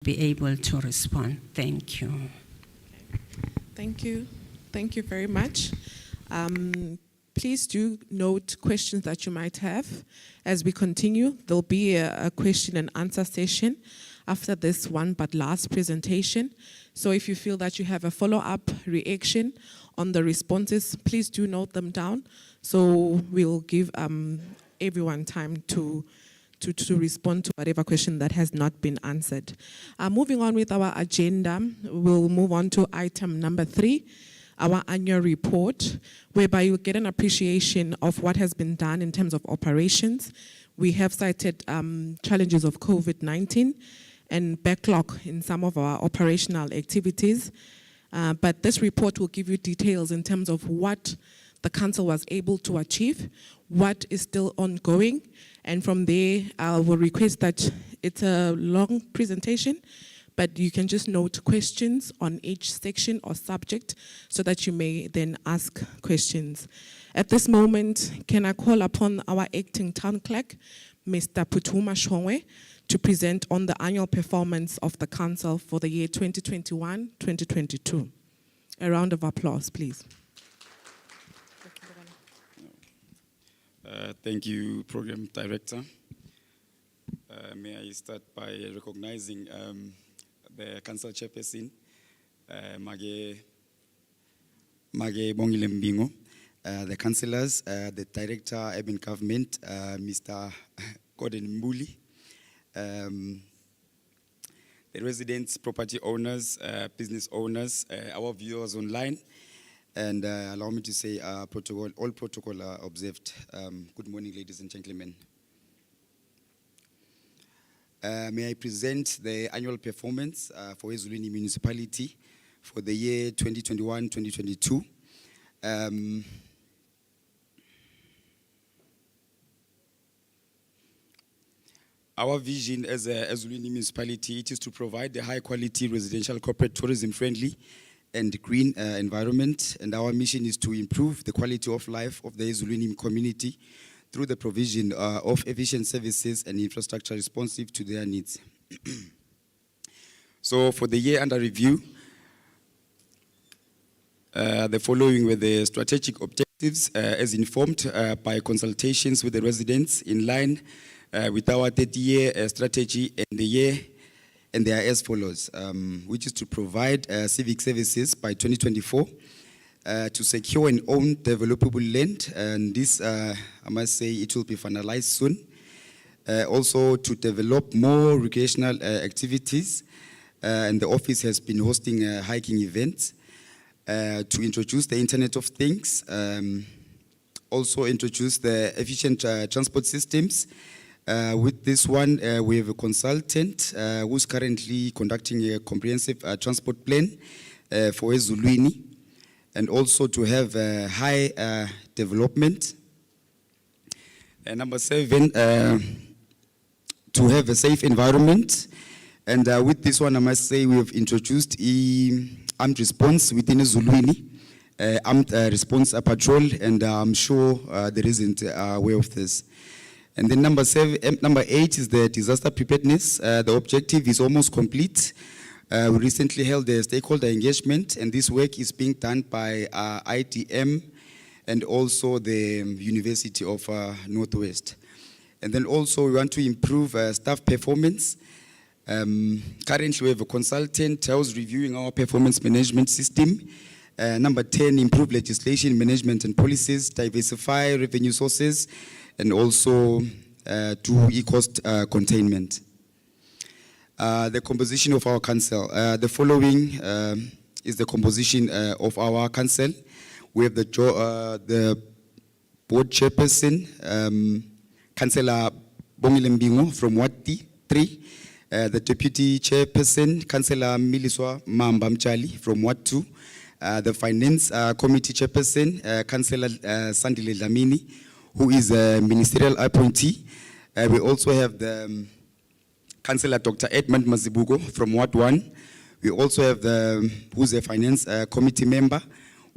be able to respond. Thank you. Thank you. Thank you very much. Please do note questions that you might have as we continue. There'll be a question and answer session after this one but last presentation. So if you feel that you have a follow-up reaction on the responses, please do note them down. So we'll give everyone time to respond to whatever question that has not been answered. Moving on with our agenda, we'll move on to item number 3, our annual report, whereby you'll get an appreciation of what has been done in terms of operations. We have cited challenges of COVID-19 and backlog in some of our operational activities. But this report will give you details in terms of what the council was able to achieve, what is still ongoing, and from there, I will request that it's a long presentation, but you can just note questions on each section or subject so that you may then ask questions. At this moment, can I call upon our acting town clerk, Mr. Putuma Shongwe, to present on the annual performance of the council for the year 2021-2022. A round of applause, please. Thank you, Program Director. May I start by recognizing the Council Chairperson, Mage Bongile Mbingo, the councillors, the Director, Urban Government, Mr. Gordon Mbuli, the residents, property owners, business owners, our viewers online, and allow me to say all protocol are observed. Good morning, ladies and gentlemen. May I present the annual performance for Azulini Municipality for the year 2021-2022. Our vision as a Azulini Municipality, it is to provide a high-quality residential corporate tourism-friendly and green environment, and our mission is to improve the quality of life of the Azulini community through the provision of efficient services and infrastructure responsive to their needs. So for the year under review, the following were the strategic objectives as informed by consultations with the residents in line with our 30-year strategy and the year. And they are as follows, which is to provide civic services by 2024, to secure and own developable land, and this, I must say, it will be finalized soon. Also to develop more recreational activities, and the office has been hosting hiking events, to introduce the Internet of Things, also introduce the efficient transport systems. With this one, we have a consultant who's currently conducting a comprehensive transport plan for Azulini, and also to have high development. And number 7, to have a safe environment. And with this one, I must say we have introduced armed response within Azulini, armed response patrol, and I'm sure there isn't aware of this. And then number 8 is the disaster preparedness. The objective is almost complete. We recently held a stakeholder engagement, and this work is being done by ITM and also the University of Northwest. And then also we want to improve staff performance. Currently we have a consultant who's reviewing our performance management system. Number 10, improve legislation, management and policies, diversify revenue sources, and also do e-cost containment. The composition of our council. The following is the composition of our council. We have the board chairperson, Councillor Bongile Mbingo from Ward 3, the deputy chairperson, Councillor Miliswa Mamba Mchali from Ward 2, the finance committee chairperson, Councillor Sandile Dlamini, who is a ministerial appointee. We also have the Councillor Dr. Edmund Mazibugo from Ward 1. We also have who's a finance committee member.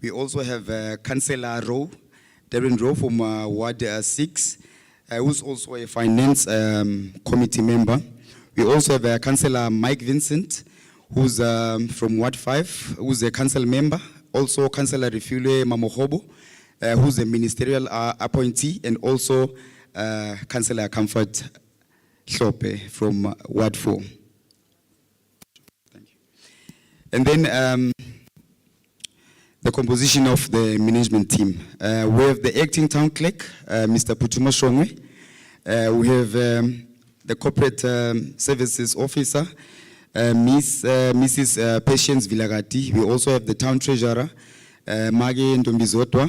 We also have Councillor Darren Rowe from Ward 6, who's also a finance committee member. We also have Councillor Mike Vincent, who's from Ward 5, who's a council member. Also Councillor Refule Mamohobo, who's a ministerial appointee, and also Councillor Comfort Hlope from Ward 4. Thank you. And then the composition of the management team. We have the acting town clerk, Mr. Putuma Shongwe. We have the corporate services officer, Mrs. Patience Vilagati. We also have the town treasurer, Mage Ndombizotwa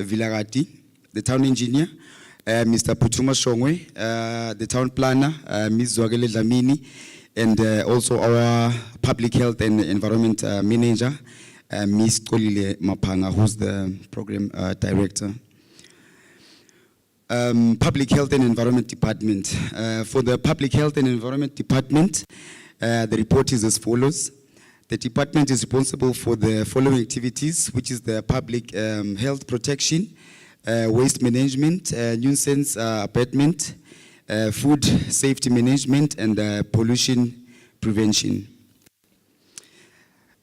Vilagati, the town engineer, Mr. Putuma Shongwe, the town planner, Ms. Zwagele Dlamini, and also our public health and environment manager, Ms. Kolile Mapanga, who's the program director. Public Health and Environment Department. For the Public Health and Environment Department, the report is as follows. The department is responsible for the following activities, which is the public health protection, waste management, nuisance abatement, food safety management, and pollution prevention.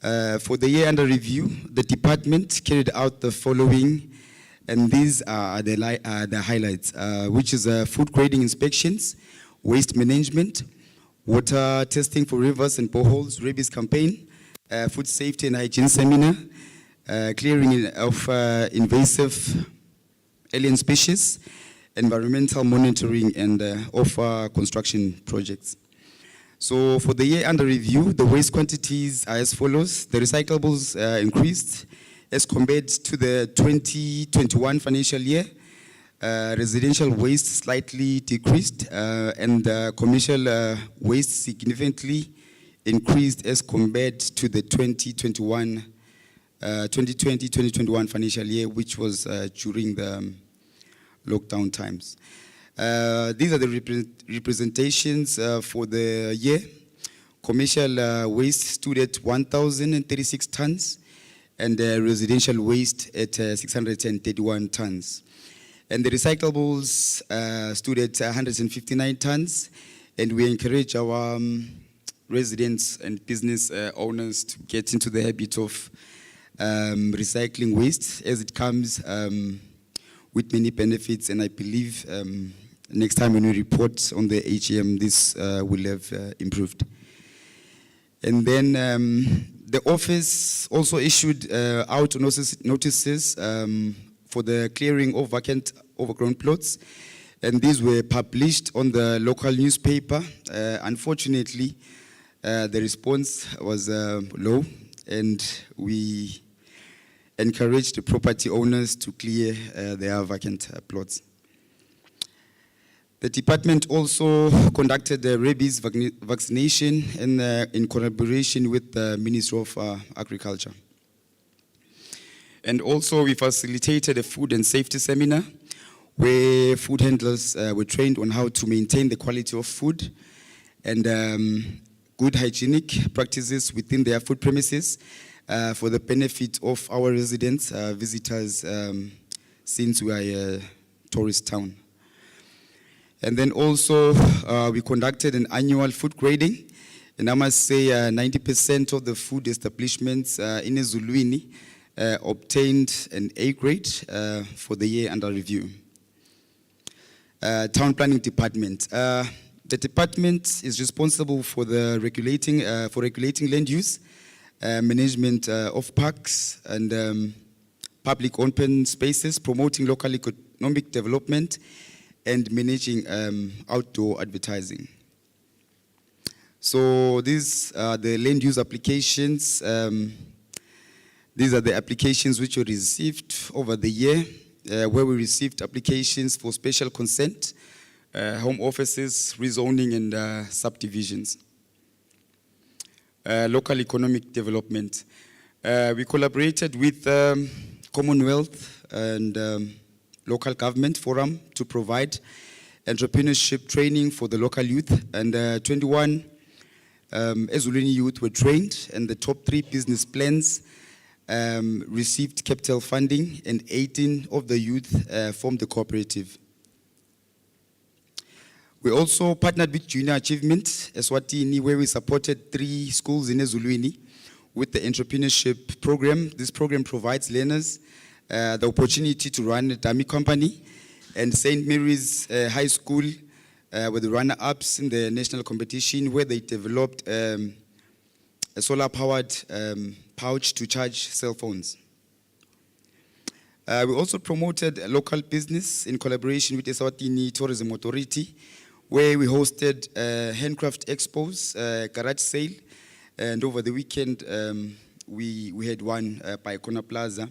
For the year under review, the department carried out the following, and these are the highlights, which is food grading inspections, waste management, water testing for rivers and boreholes, rabies campaign, food safety and hygiene seminar, clearing of invasive alien species, environmental monitoring, and of construction projects. So for the year under review, the waste quantities are as follows. The recyclables increased as compared to the 2021 financial year. Residential waste slightly decreased, and commercial waste significantly increased as compared to the 2020-2021 financial year, which was during the lockdown times. These are the representations for the year. Commercial waste stood at 1,036 tons, and residential waste at 631 tons. And the recyclables stood at 159 tons, and we encourage our residents and business owners to get into the habit of recycling waste, as it comes with many benefits, and I believe next time when we report on the AGM, this will have improved. And then the office also issued out notices for the clearing of vacant overgrown plots, and these were published on the local newspaper. Unfortunately, the response was low, and we encouraged the property owners to clear their vacant plots. The department also conducted the rabies vaccination in collaboration with the Ministry of Agriculture. And also we facilitated a food and safety seminar where food handlers were trained on how to maintain the quality of food and good hygienic practices within their food premises for the benefit of our residents, visitors, since we are a tourist town. And then also we conducted an annual food grading, and I must say 90% of the food establishments in Azulini obtained an A grade for the year under review. Town Planning Department. The department is responsible for the regulating land use, management of parks and public open spaces, promoting local economic development, and managing outdoor advertising. So these are the land use applications. These are the applications which were received over the year, where we received applications for special consent, home offices, rezoning, and subdivisions. Local economic development. We collaborated with Commonwealth and local government forum to provide entrepreneurship training for the local youth, and 21 Azulini youth were trained, and the top 3 business plans received capital funding, and 18 of the youth formed the cooperative. We also partnered with Junior Achievement Eswatini, where we supported 3 schools in Azulini with the entrepreneurship program. This program provides learners the opportunity to run a dummy company, and St. Mary's High School were the runner-ups in the national competition, where they developed a solar-powered pouch to charge cell phones. We also promoted a local business in collaboration with the Eswatini Tourism Authority, where we hosted handcraft expos, garage sale, and over the weekend we had one by Kona Plaza,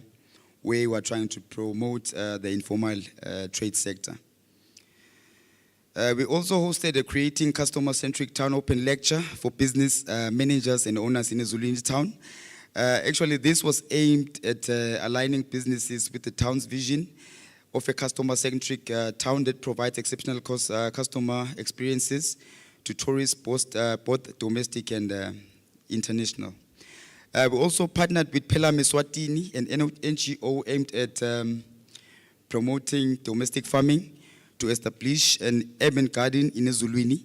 where we were trying to promote the informal trade sector. We also hosted a Creating Customer-Centric Town Open Lecture for business managers and owners in Azulini town. Actually, this was aimed at aligning businesses with the town's vision of a customer-centric town that provides exceptional customer experiences to tourists, both domestic and international. We also partnered with Pelame Eswatini, an NGO aimed at promoting domestic farming, to establish an urban garden in Azulini,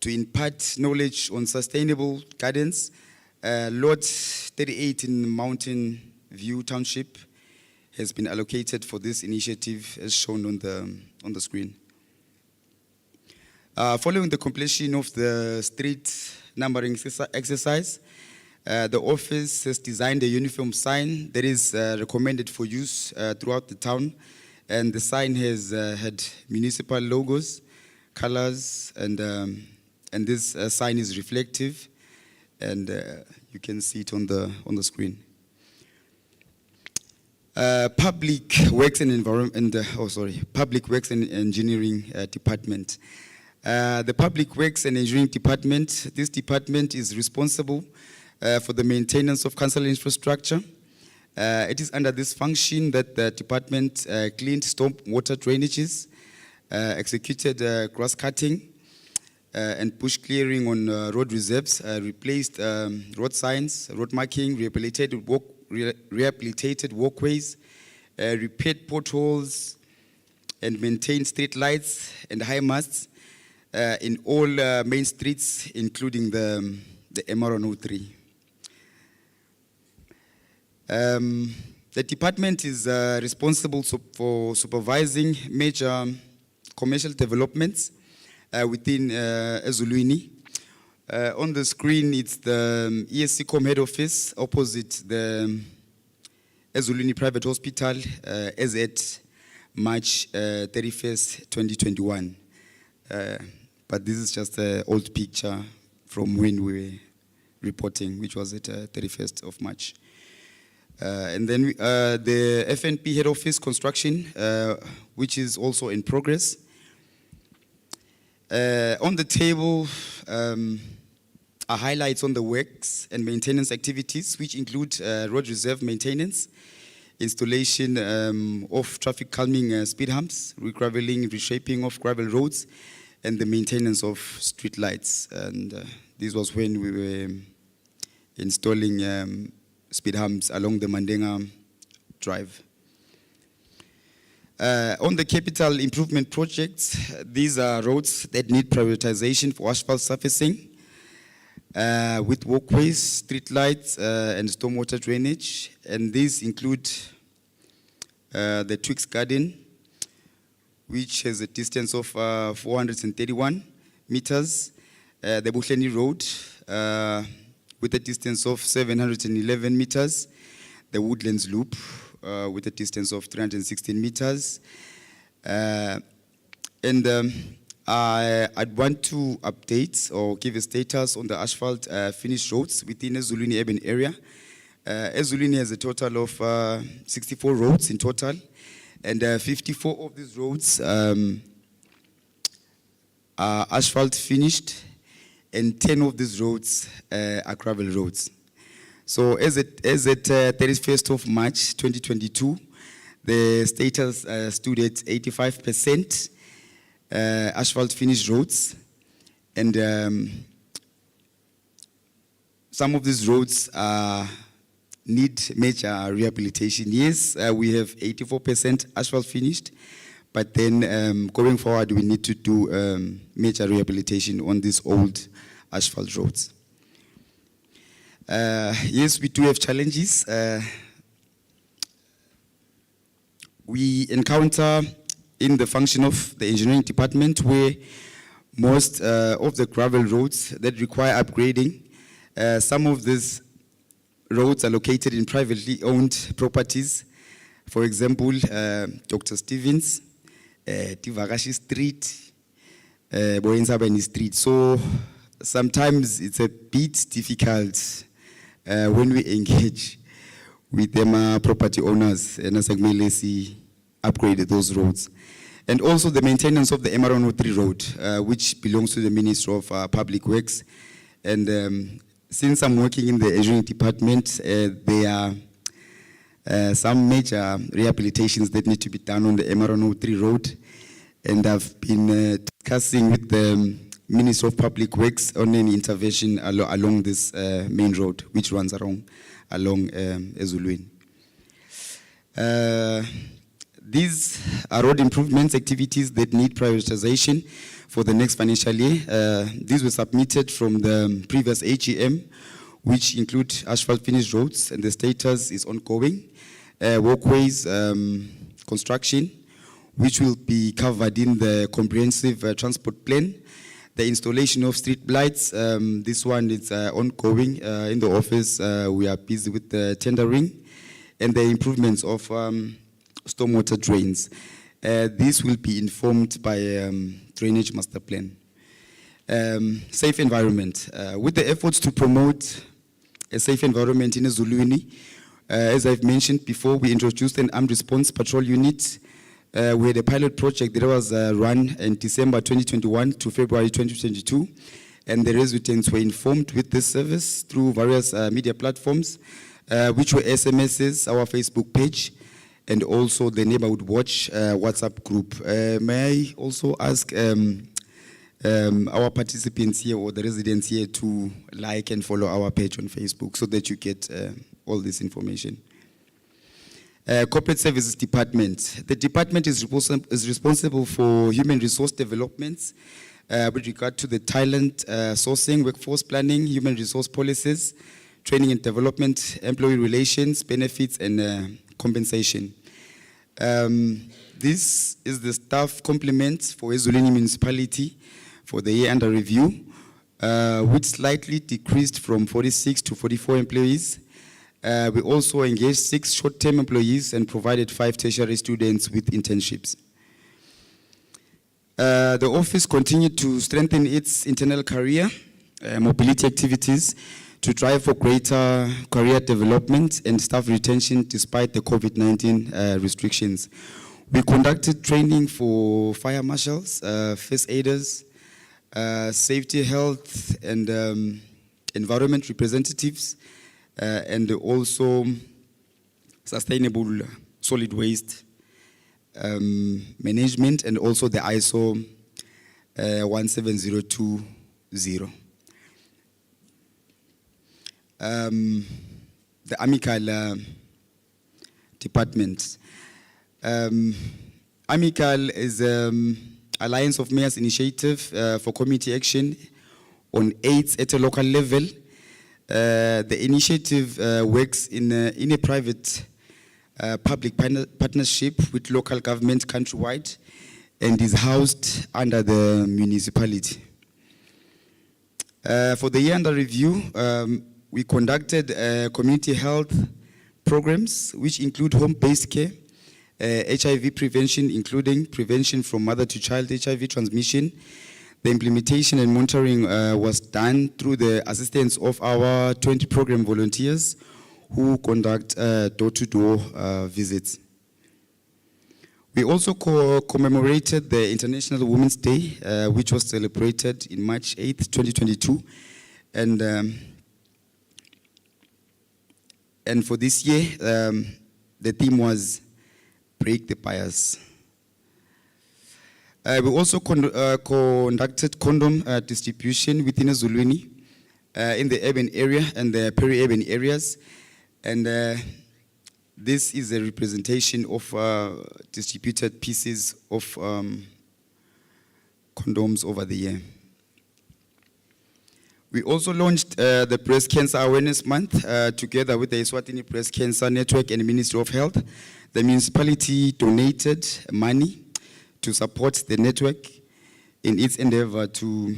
to impart knowledge on sustainable gardens. Lot 38 in Mountain View Township has been allocated for this initiative, as shown on the screen. Following the completion of the street numbering exercise, the office has designed a uniform sign that is recommended for use throughout the town, and the sign has had municipal logos, colors, and this sign is reflective, and you can see it on the screen. Public Works and Engineering Department. The Public Works and Engineering Department, this department is responsible for the maintenance of council infrastructure. It is under this function that the department cleaned storm water drainages, executed grass cutting and bush clearing on road reserves, replaced road signs, road marking, rehabilitated walkways, repaired potholes, and maintained street lights and high masts in all main streets, including the MR103. The department is responsible for supervising major commercial developments within Azulini. On the screen, it's the ESCOM head office opposite the Azulini Private Hospital as at March 31st, 2021. But this is just an old picture from when we were reporting, which was at 31st of March. And then the FNP head office construction, which is also in progress. On the table are highlights on the works and maintenance activities, which include road reserve maintenance, installation of traffic calming speed humps, regraveling, reshaping of gravel roads, and the maintenance of street lights. And this was when we were installing speed humps along the Mandenga Drive. On the capital improvement projects, these are roads that need prioritization for asphalt surfacing, with walkways, street lights, and stormwater drainage. And these include the Twix Garden, which has a distance of 431 meters, the Buhleni Road, with a distance of 711 meters, the Woodlands Loop, with a distance of 316 meters. I'd want to update or give a status on the asphalt finished roads within Azulini urban area. Azulini has a total of 64 roads in total, and 54 of these roads are asphalt finished, and 10 of these roads are gravel roads. So as at 31st of March 2022, the status stood at 85% asphalt finished roads, and some of these roads need major rehabilitation. Yes, we have 84% asphalt finished, But then going forward, we need to do major rehabilitation on these old asphalt roads. Yes, we do have challenges. We encounter in the function of the engineering department where most of the gravel roads that require upgrading, some of these roads are located in privately owned properties. For example, Dr. Stevens, Tivakashi Street, Boyensabeni Street. So sometimes it's a bit difficult when we engage with them property owners and as upgrade those roads. And also the maintenance of the MR103 road, which belongs to the Ministry of Public Works. And since I'm working in the engineering department, there are some major rehabilitations that need to be done on the MR103 road. And I've been discussing with the Ministry of Public Works on an intervention along this main road, which runs along Azulini. These are road improvements activities that need prioritization for the next financial year. These were submitted from the previous AGM, which include asphalt finished roads, and the status is ongoing. Walkways construction, which will be covered in the comprehensive transport plan. The installation of street lights, this one is ongoing. In the office, we are busy with the tendering, and the improvements of stormwater drains. This will be informed by drainage master plan. Safe environment. With the efforts to promote a safe environment in Azulini, as I've mentioned before, we introduced an armed response patrol unit. We had a pilot project that was run in December 2021 to February 2022, and the residents were informed with this service through various media platforms, which were SMSs, our Facebook page, and also the Neighborhood Watch WhatsApp group. May I also ask our participants here or the residents here to like and follow our page on Facebook so that you get all this information. Corporate Services Department. The department is responsible for human resource developments with regard to the talent sourcing, workforce planning, human resource policies, training and development, employee relations, benefits, and compensation. This is the staff complement for Azulini Municipality for the year under review, which slightly decreased from 46 to 44 employees. We also engaged 6 short-term employees and provided 5 tertiary students with internships. The office continued to strengthen its internal career mobility activities to drive for greater career development and staff retention despite the COVID-19 restrictions. We conducted training for fire marshals, first aiders, safety, health, and environment representatives, and also sustainable solid waste management, and also the ISO 17020. The Amical department. Amical is Alliance of Mayors initiative for community action on AIDS at a local level. The initiative works in a private public partnership with local government countrywide and is housed under the municipality. For the year under review, we conducted community health programs which include home-based care, HIV prevention, including prevention from mother to child HIV transmission. The implementation and monitoring was done through the assistance of our 20 program volunteers who conduct door-to-door visits. We also commemorated the International Women's Day, which was celebrated in March 8th, 2022. And for this year, the theme was Break the Bias. We also conducted condom distribution within Azulini in the urban area and the peri-urban areas. And This is a representation of distributed pieces of condoms over the year. We also launched the Breast Cancer Awareness Month together with the Eswatini Breast Cancer Network and the Ministry of Health. The municipality donated money to support the network in its endeavor to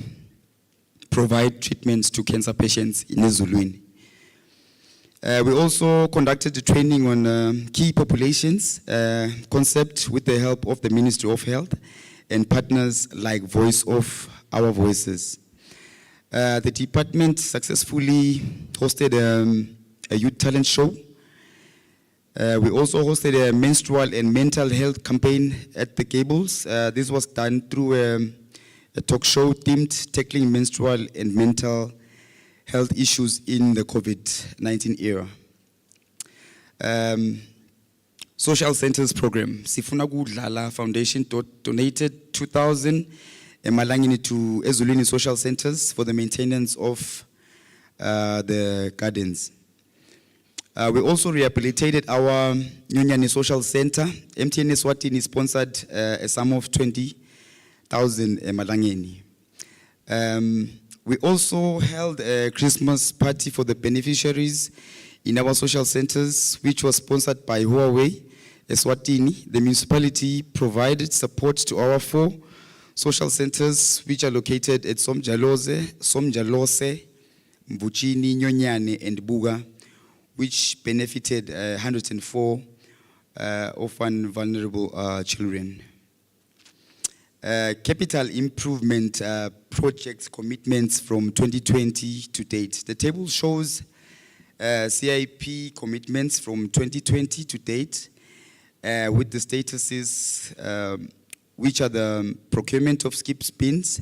provide treatments to cancer patients in Azulini. We also conducted a training on key populations concept with the help of the Ministry of Health and partners like Voice of Our Voices. The department successfully hosted a youth talent show. We also hosted a menstrual and mental health campaign at the Gables. This was done through a talk show themed tackling menstrual and mental health issues in the COVID-19 era. Social Centers Program. Sifuna Kudlala Foundation donated 2,000 emalangini to Azulini Social Centers for the maintenance of the gardens. We also rehabilitated our Nyonyani Social Center. MTN Eswatini sponsored a sum of 20,000 emalangini. We also held a Christmas party for the beneficiaries in our social centers, which was sponsored by Huawei, Eswatini. The municipality provided support to our 4 social centers, which are located at Somjalose, Mbuchini, Nyonyane, and Buga, which benefited 104 orphan vulnerable children. Capital improvement projects commitments from 2020 to date. The table shows CIP commitments from 2020 to date with the statuses which are the procurement of skip spins,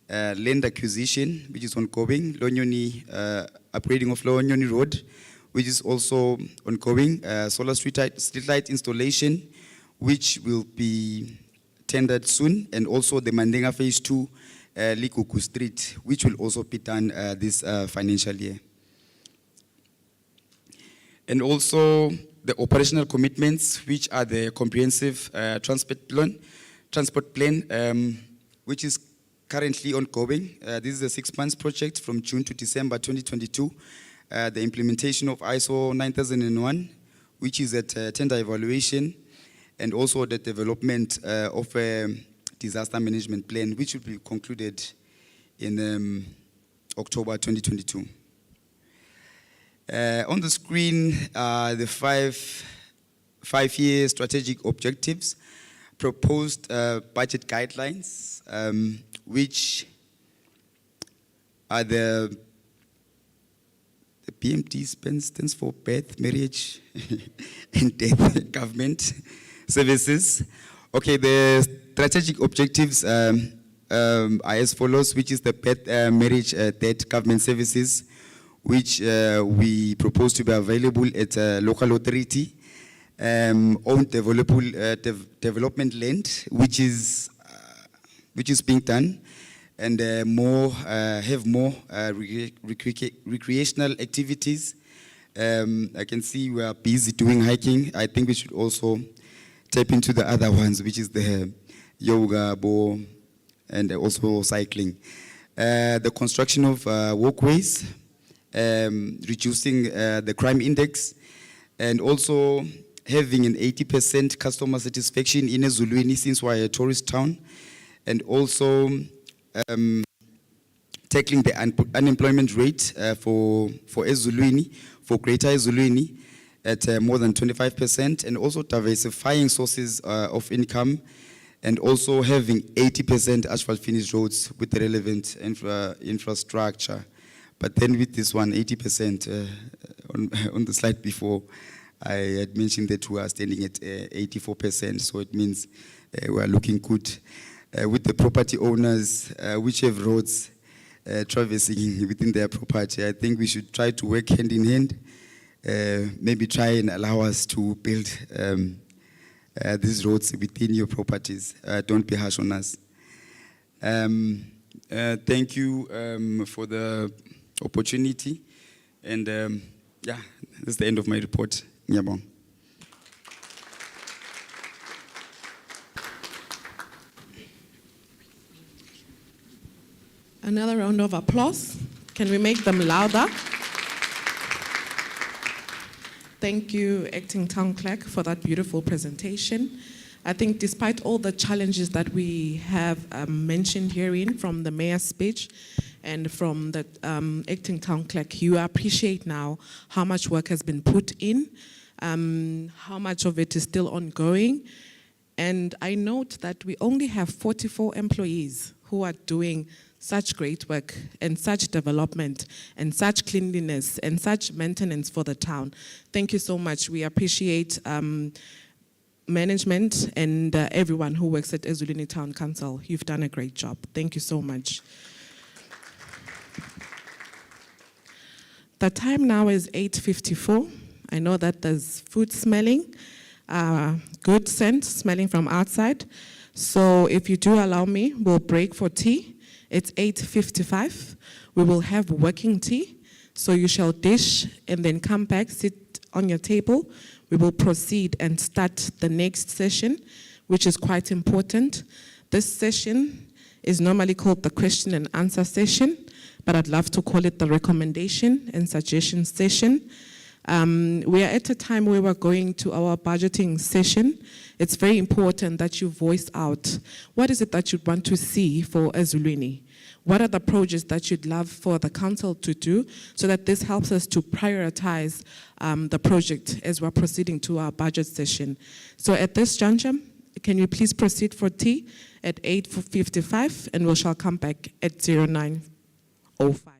land acquisition, which is ongoing, Lonyoni, upgrading of Lonyoni Road, which is also ongoing, solar street light installation, which will be tendered soon, and also the Mandenga Phase 2, Likuku Street, which will also be done this financial year. And also the operational commitments, which are the comprehensive transport plan, which is currently ongoing. This is a 6-month project from June to December 2022. The implementation of ISO 9001, which is at tender evaluation, and also the development of a disaster management plan, which will be concluded in October 2022. On the screen, the five-year strategic objectives, proposed budget guidelines, which are the BMT stands for Birth, Marriage, and Death Government Services. Okay, the strategic objectives are as follows, which is the Birth, Marriage, Death Government Services, which we propose to be available at a local authority, owned development land, which is being done, and have more recreational activities. I can see we are busy doing hiking. I think we should also tap into the other ones, which is the yoga, and also cycling. The construction of walkways, reducing the crime index, and also having an 80% customer satisfaction in Azulini since we're a tourist town, and also tackling the unemployment rate for Azulini, for Greater Azulini, at more than 25%, and also diversifying sources of income, and also having 80% asphalt finished roads with the relevant infrastructure. But then with this one, 80%, on the slide before, I had mentioned that we are standing at 84%, so it means we are looking good. With the property owners, which have roads traversing within their property, I think we should try to work hand in hand, maybe try and allow us to build these roads within your properties. Don't be harsh on us. Thank you for the opportunity, and yeah, that's the end of my report. Ngiyabonga. Another round of applause. Can we make them louder? Thank you, Acting Town Clerk, for that beautiful presentation. I think despite all the challenges that we have mentioned herein from the Mayor's speech and from the Acting Town Clerk, you appreciate now how much work has been put in, how much of it is still ongoing. And I note that we only have 44 employees who are doing such great work and such development and such cleanliness and such maintenance for the town. Thank you so much. We appreciate management and everyone who works at Azulini Town Council. You've done a great job. Thank you so much. The time now is 8:54. I know that there's food smelling, good scent smelling from outside. So if you do allow me, we'll break for tea. It's 8:55. We will have working tea. So you shall dish and then come back, sit on your table. We will proceed and start the next session, which is quite important. This session is normally called the question and answer session, but I'd love to call it the recommendation and suggestion session. We are at a time where we're going to our budgeting session. It's very important that you voice out what is it that you'd want to see for Azulini. What are the projects that you'd love for the council to do so that this helps us to prioritize the project as we're proceeding to our budget session. So at this juncture, can you please proceed for tea at 8:55 and we shall come back at 09:05.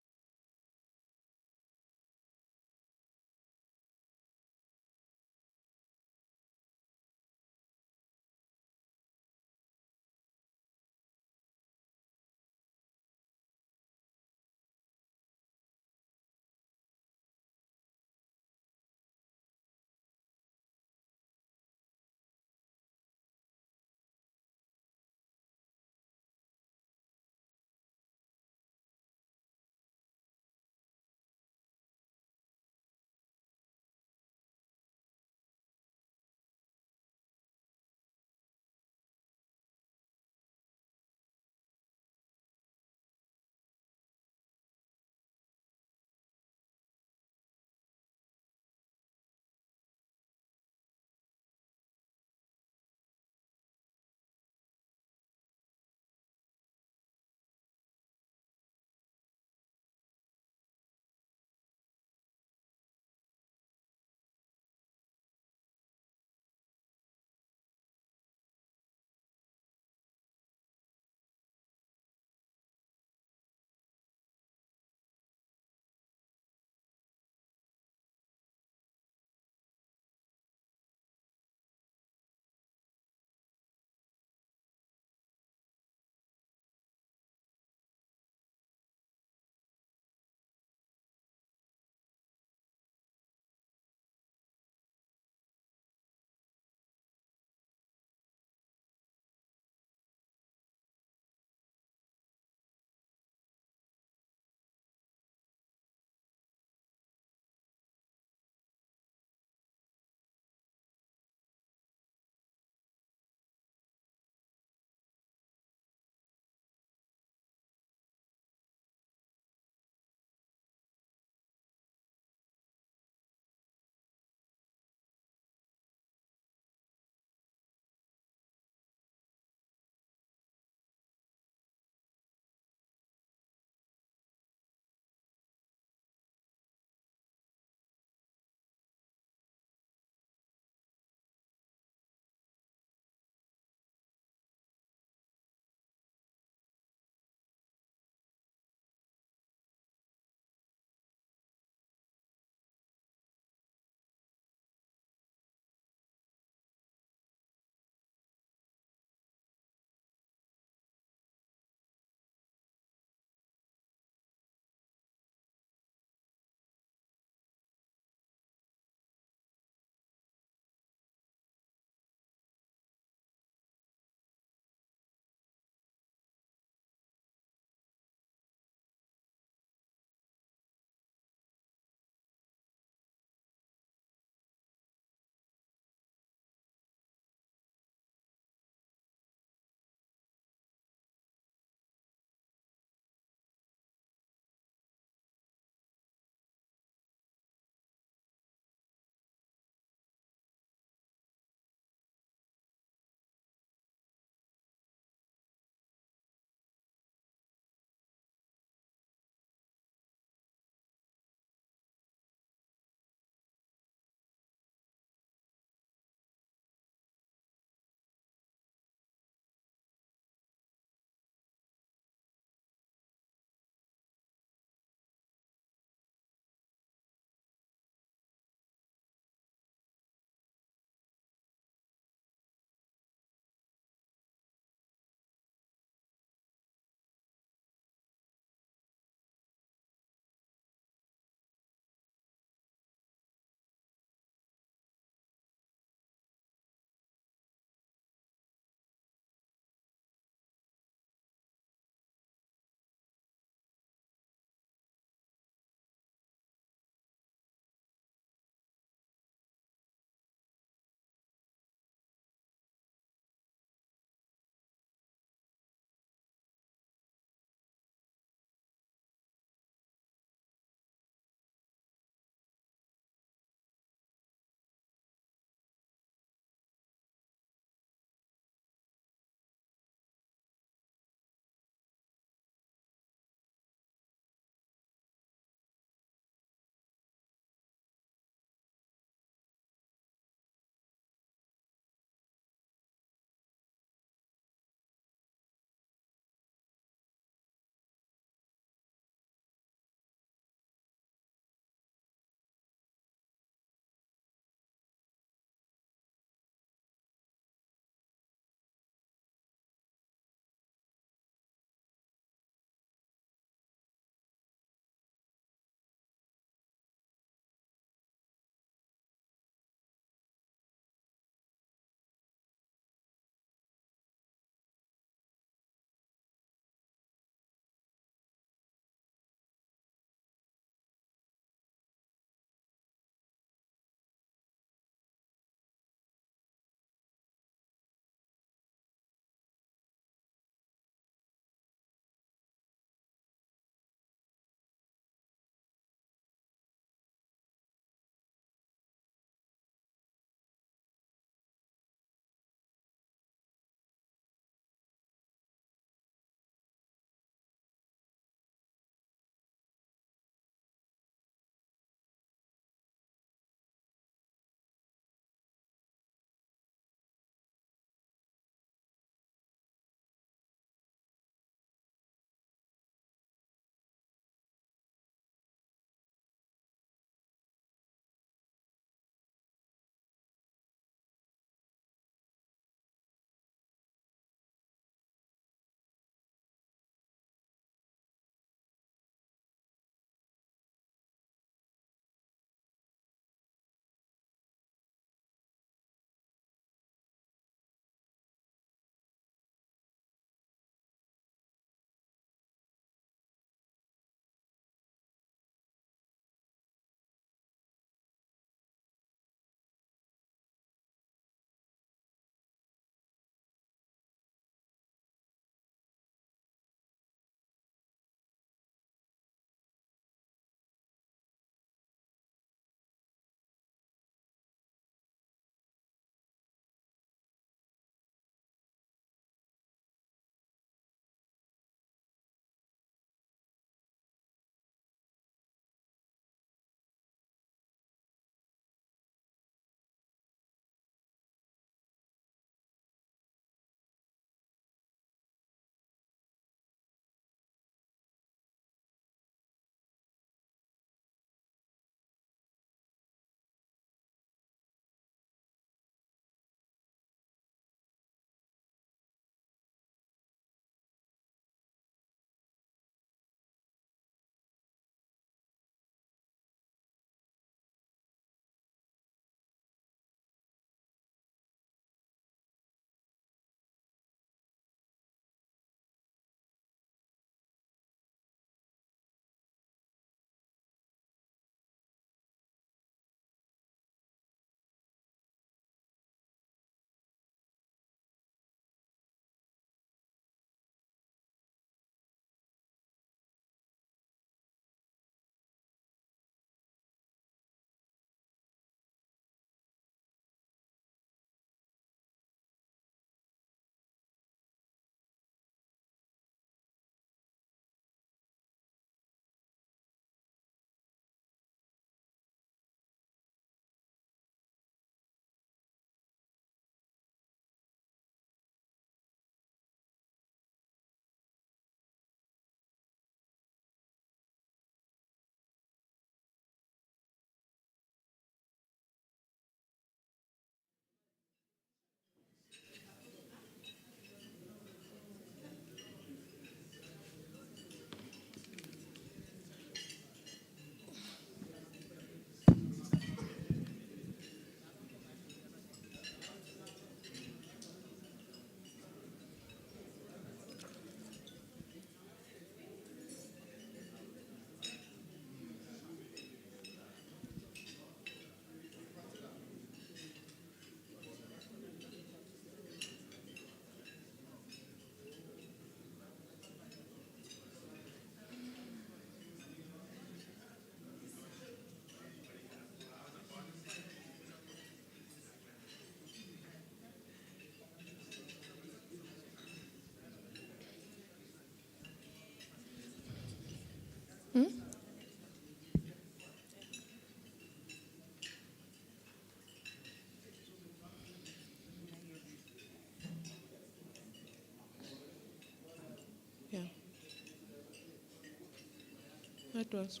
That was.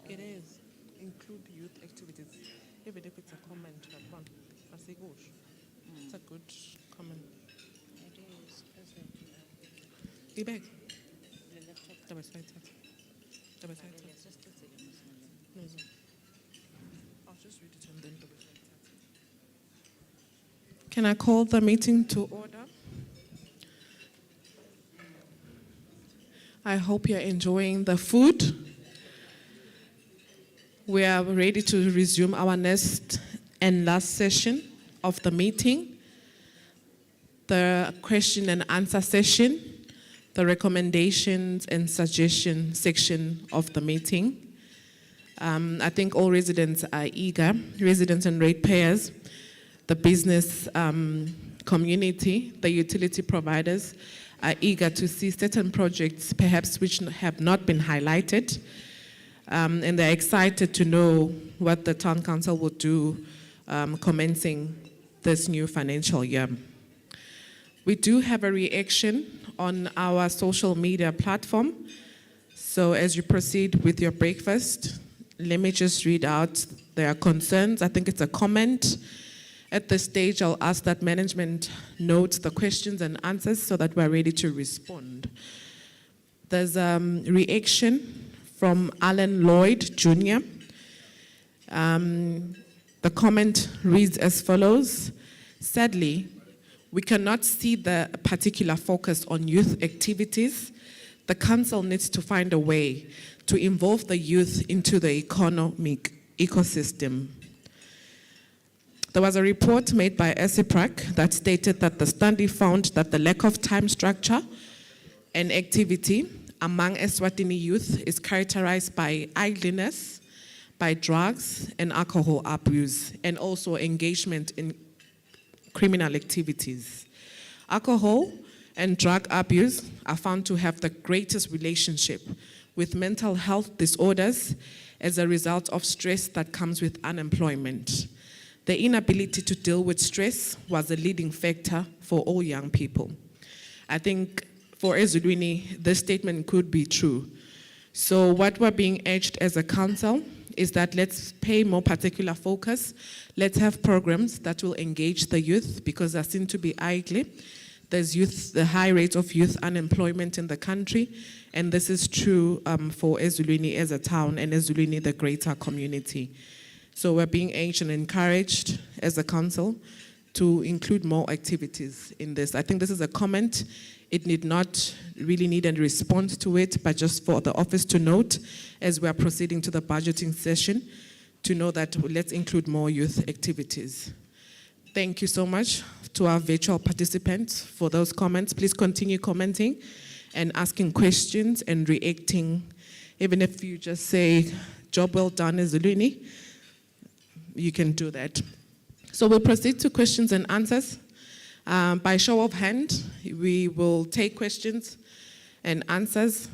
It is. Include youth activities. Even if it's a comment, it's a good comment. It is, Ibek. I'll just read it and then Can I call the meeting to order? I hope you're enjoying the food. We are ready to resume our next and last session of the meeting, the question and answer session, the recommendations and suggestion section of the meeting. I think all residents are eager, residents and ratepayers, the business community, the utility providers are eager to see certain projects perhaps which have not been highlighted. And they're excited to know what the town council will do commencing this new financial year. We do have a reaction on our social media platform. So as you proceed with your breakfast, let me just read out their concerns. I think it's a comment. At this stage, I'll ask that management notes the questions and answers so that we're ready to respond. There's a reaction from Alan Lloyd Jr. The comment reads as follows. Sadly, we cannot see the particular focus on youth activities. The council needs to find a way to involve the youth into the economic ecosystem. There was a report made by ESIPRAC that stated that the study found that the lack of time structure and activity among Eswatini youth is characterized by idleness, by drugs and alcohol abuse, and also engagement in criminal activities. Alcohol and drug abuse are found to have the greatest relationship with mental health disorders as a result of stress that comes with unemployment. The inability to deal with stress was a leading factor for all young people. I think for Azulini, this statement could be true. So what we're being urged as a council is that let's pay more particular focus. Let's have programs that will engage the youth because they seem to be idle. There's the high rate of youth unemployment in the country, and this is true for Azulini as a town and Azulini, the greater community. So we're being urged and encouraged as a council to include more activities in this. I think this is a comment. It need not really need a response to it, but just for the office to note as we are proceeding to the budgeting session, to know that let's include more youth activities. Thank you so much to our virtual participants for those comments. Please continue commenting and asking questions and reacting. Even if you just say, job well done, Azulini, you can do that. So we'll proceed to questions and answers. By show of hand, we will take questions and answers.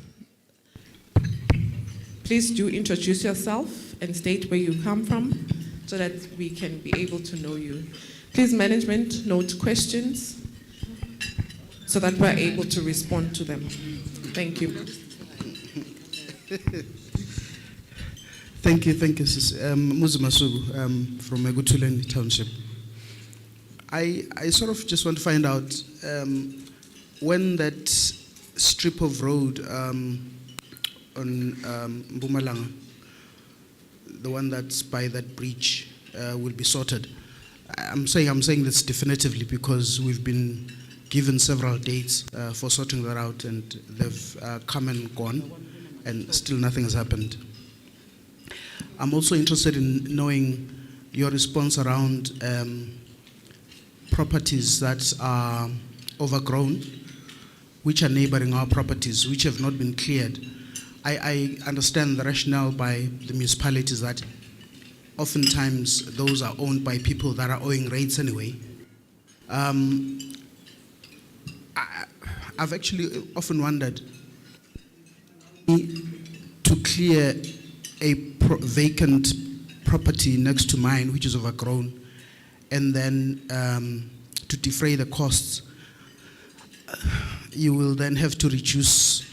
Please do introduce yourself and state where you come from so that we can be able to know you. Please, management, note questions so that we're able to respond to them. Thank you. Thank you, Sis. Muzumasugu from Egutuleni Township. I sort of just want to find out when that strip of road on Mpumalanga, the one that's by that bridge, will be sorted. I'm saying this definitively because we've been given several dates for sorting that out, and they've come and gone, and still nothing has happened. I'm also interested in knowing your response around properties that are overgrown, which are neighboring our properties, which have not been cleared. I understand the rationale by the municipalities that oftentimes those are owned by people that are owing rates anyway. I've actually often wondered to clear a vacant property next to mine, which is overgrown, and then to defray the costs, you will then have to reduce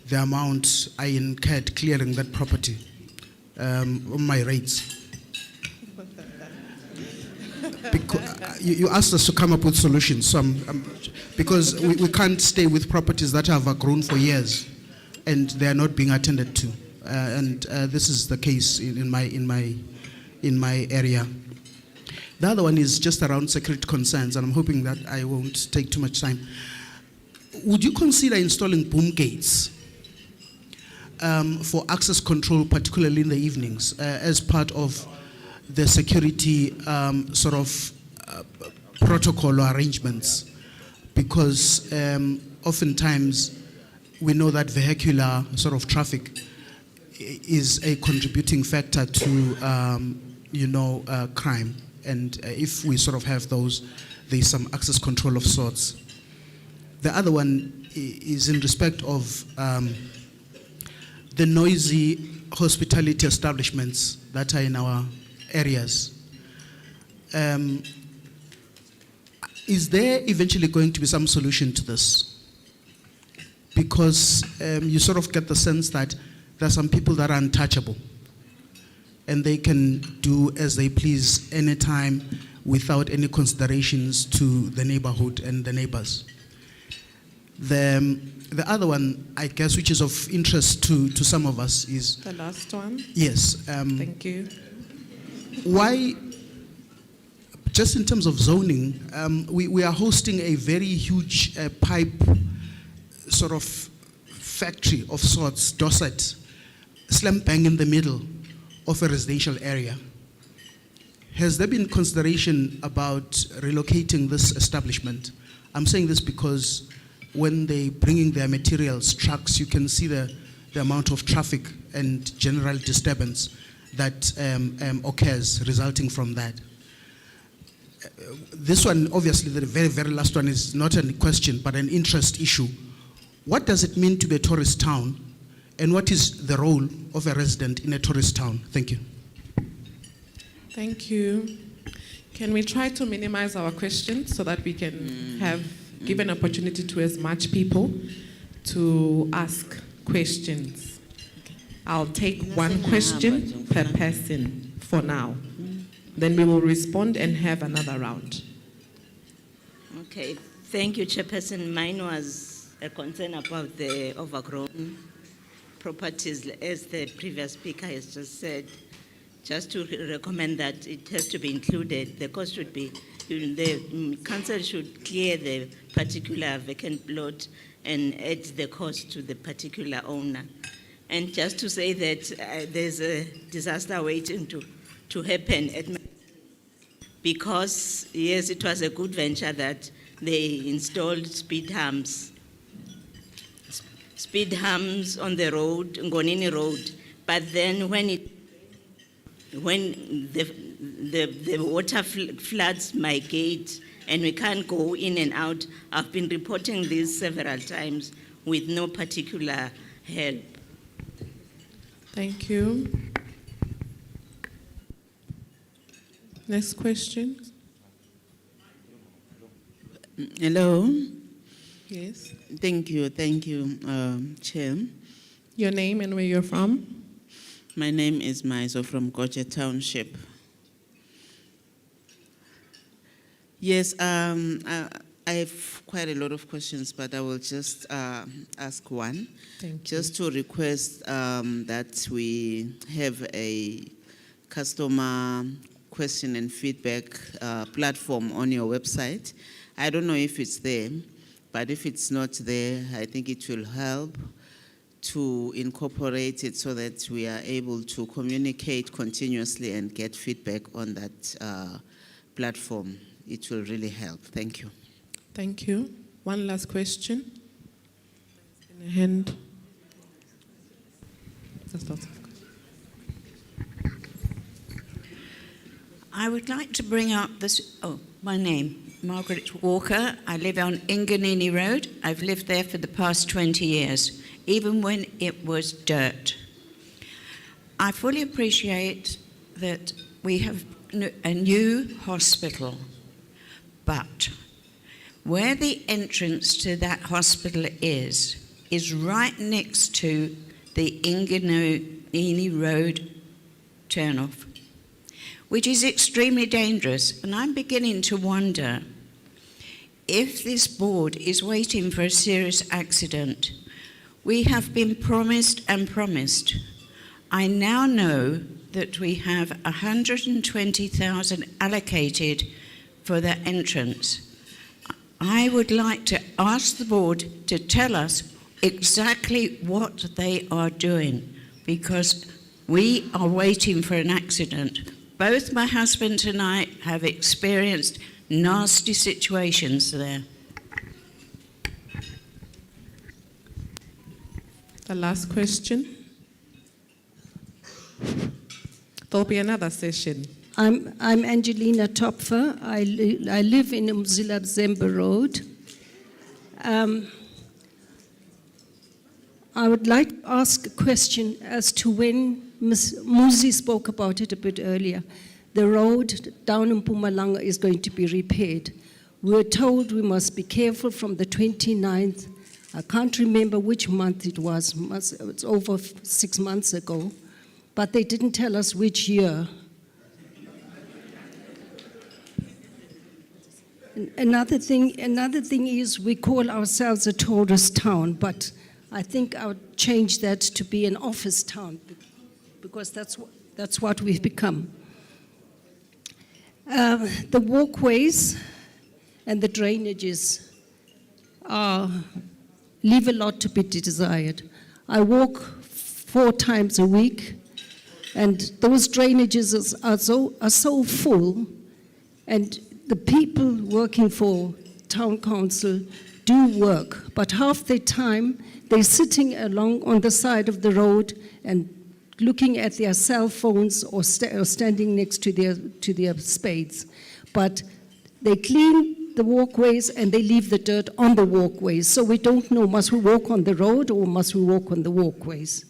the amount I incurred clearing that property on my rates. Because, you asked us to come up with solutions, so because we can't stay with properties that have grown for years and they are not being attended to, and this is the case in my area. The other one is just around security concerns, and I'm hoping that I won't take too much time. Would you consider installing boom gates for access control, particularly in the evenings, as part of the security protocol or arrangements? Because oftentimes we know that vehicular traffic is a contributing factor to crime, and if we have those, there's some access control of sorts. The other one is in respect of the noisy hospitality establishments that are in our areas. Is there eventually going to be some solution to this? Because you get the sense that there are some people that are untouchable and they can do as they please anytime without any considerations to the neighborhood and the neighbors. The other one, I guess, which is of interest to some of us is... The last one? Yes. Thank you. Why, just in terms of zoning, we are hosting a very huge pipe factory of sorts, Dorset, slam bang in the middle of a residential area. Has there been consideration about relocating this establishment? I'm saying this because when they bringing their materials, trucks, you can see the amount of traffic and general disturbance that occurs resulting from that. This one, obviously, the very, very last one is not a question, but an interest issue. What does it mean to be a tourist town, and what is the role of a resident in a tourist town? Thank you. Thank you. Can we try to minimize our questions so that we can give an opportunity to as much people to ask questions? I'll take one question per person for now. Then we will respond and have another round. Okay, thank you, Chairperson. Mine was a concern about the overgrown properties, as the previous speaker has just said. Just to recommend that it has to be included. The cost should be, the council should clear the particular vacant plot and add the cost to the particular owner. And just to say that there's a disaster waiting to happen at because, yes, it was a good venture that they installed speed humps on the road, Ngonini Road. But then when the water floods my gate and we can't go in and out, I've been reporting this several times with no particular help. Thank you. Next question. Hello. Yes. Thank you, Chair. Your name and where you're from? My name is Maiso from Goche Township. Yes, I have quite a lot of questions, but I will just ask one. Thank you. Just to request that we have a customer question and feedback platform on your website. I don't know if it's there, but if it's not there, I think it will help to incorporate it so that we are able to communicate continuously and get feedback on that platform. It will really help. Thank you. Thank you. One last question. In a hand. I would like to bring up this. My name, Margaret Walker. I live on Ngonini Road. I've lived there for the past 20 years, even when it was dirt. I fully appreciate that we have a new hospital, but where the entrance to that hospital is right next to the Inganini Road turnoff, which is extremely dangerous. And I'm beginning to wonder if this board is waiting for a serious accident. We have been promised and promised. I now know that we have 120,000 allocated for the entrance. I would like to ask the board to tell us exactly what they are doing, because we are waiting for an accident. Both my husband and I have experienced nasty situations there. The last question. There'll be another session. I'm Angelina Topfer. I live in Umzila Zemba Road. I would like to ask a question as to when Ms. Muzi spoke about it a bit earlier. The road down in Mpumalanga is going to be repaired. We were told we must be careful from the 29th. I can't remember which month it was. It's over 6 months ago. But they didn't tell us which year. Another thing is we call ourselves a tourist town, but I think I would change that to be an office town, because that's what we've become. The walkways and the drainages leave a lot to be desired. I walk 4 times a week, and those drainages are so full, and the people working for town council do work, but half the time they're sitting along on the side of the road and looking at their cell phones or standing next to their spades. But they clean the walkways and they leave the dirt on the walkways, so we don't know, must we walk on the road or must we walk on the walkways?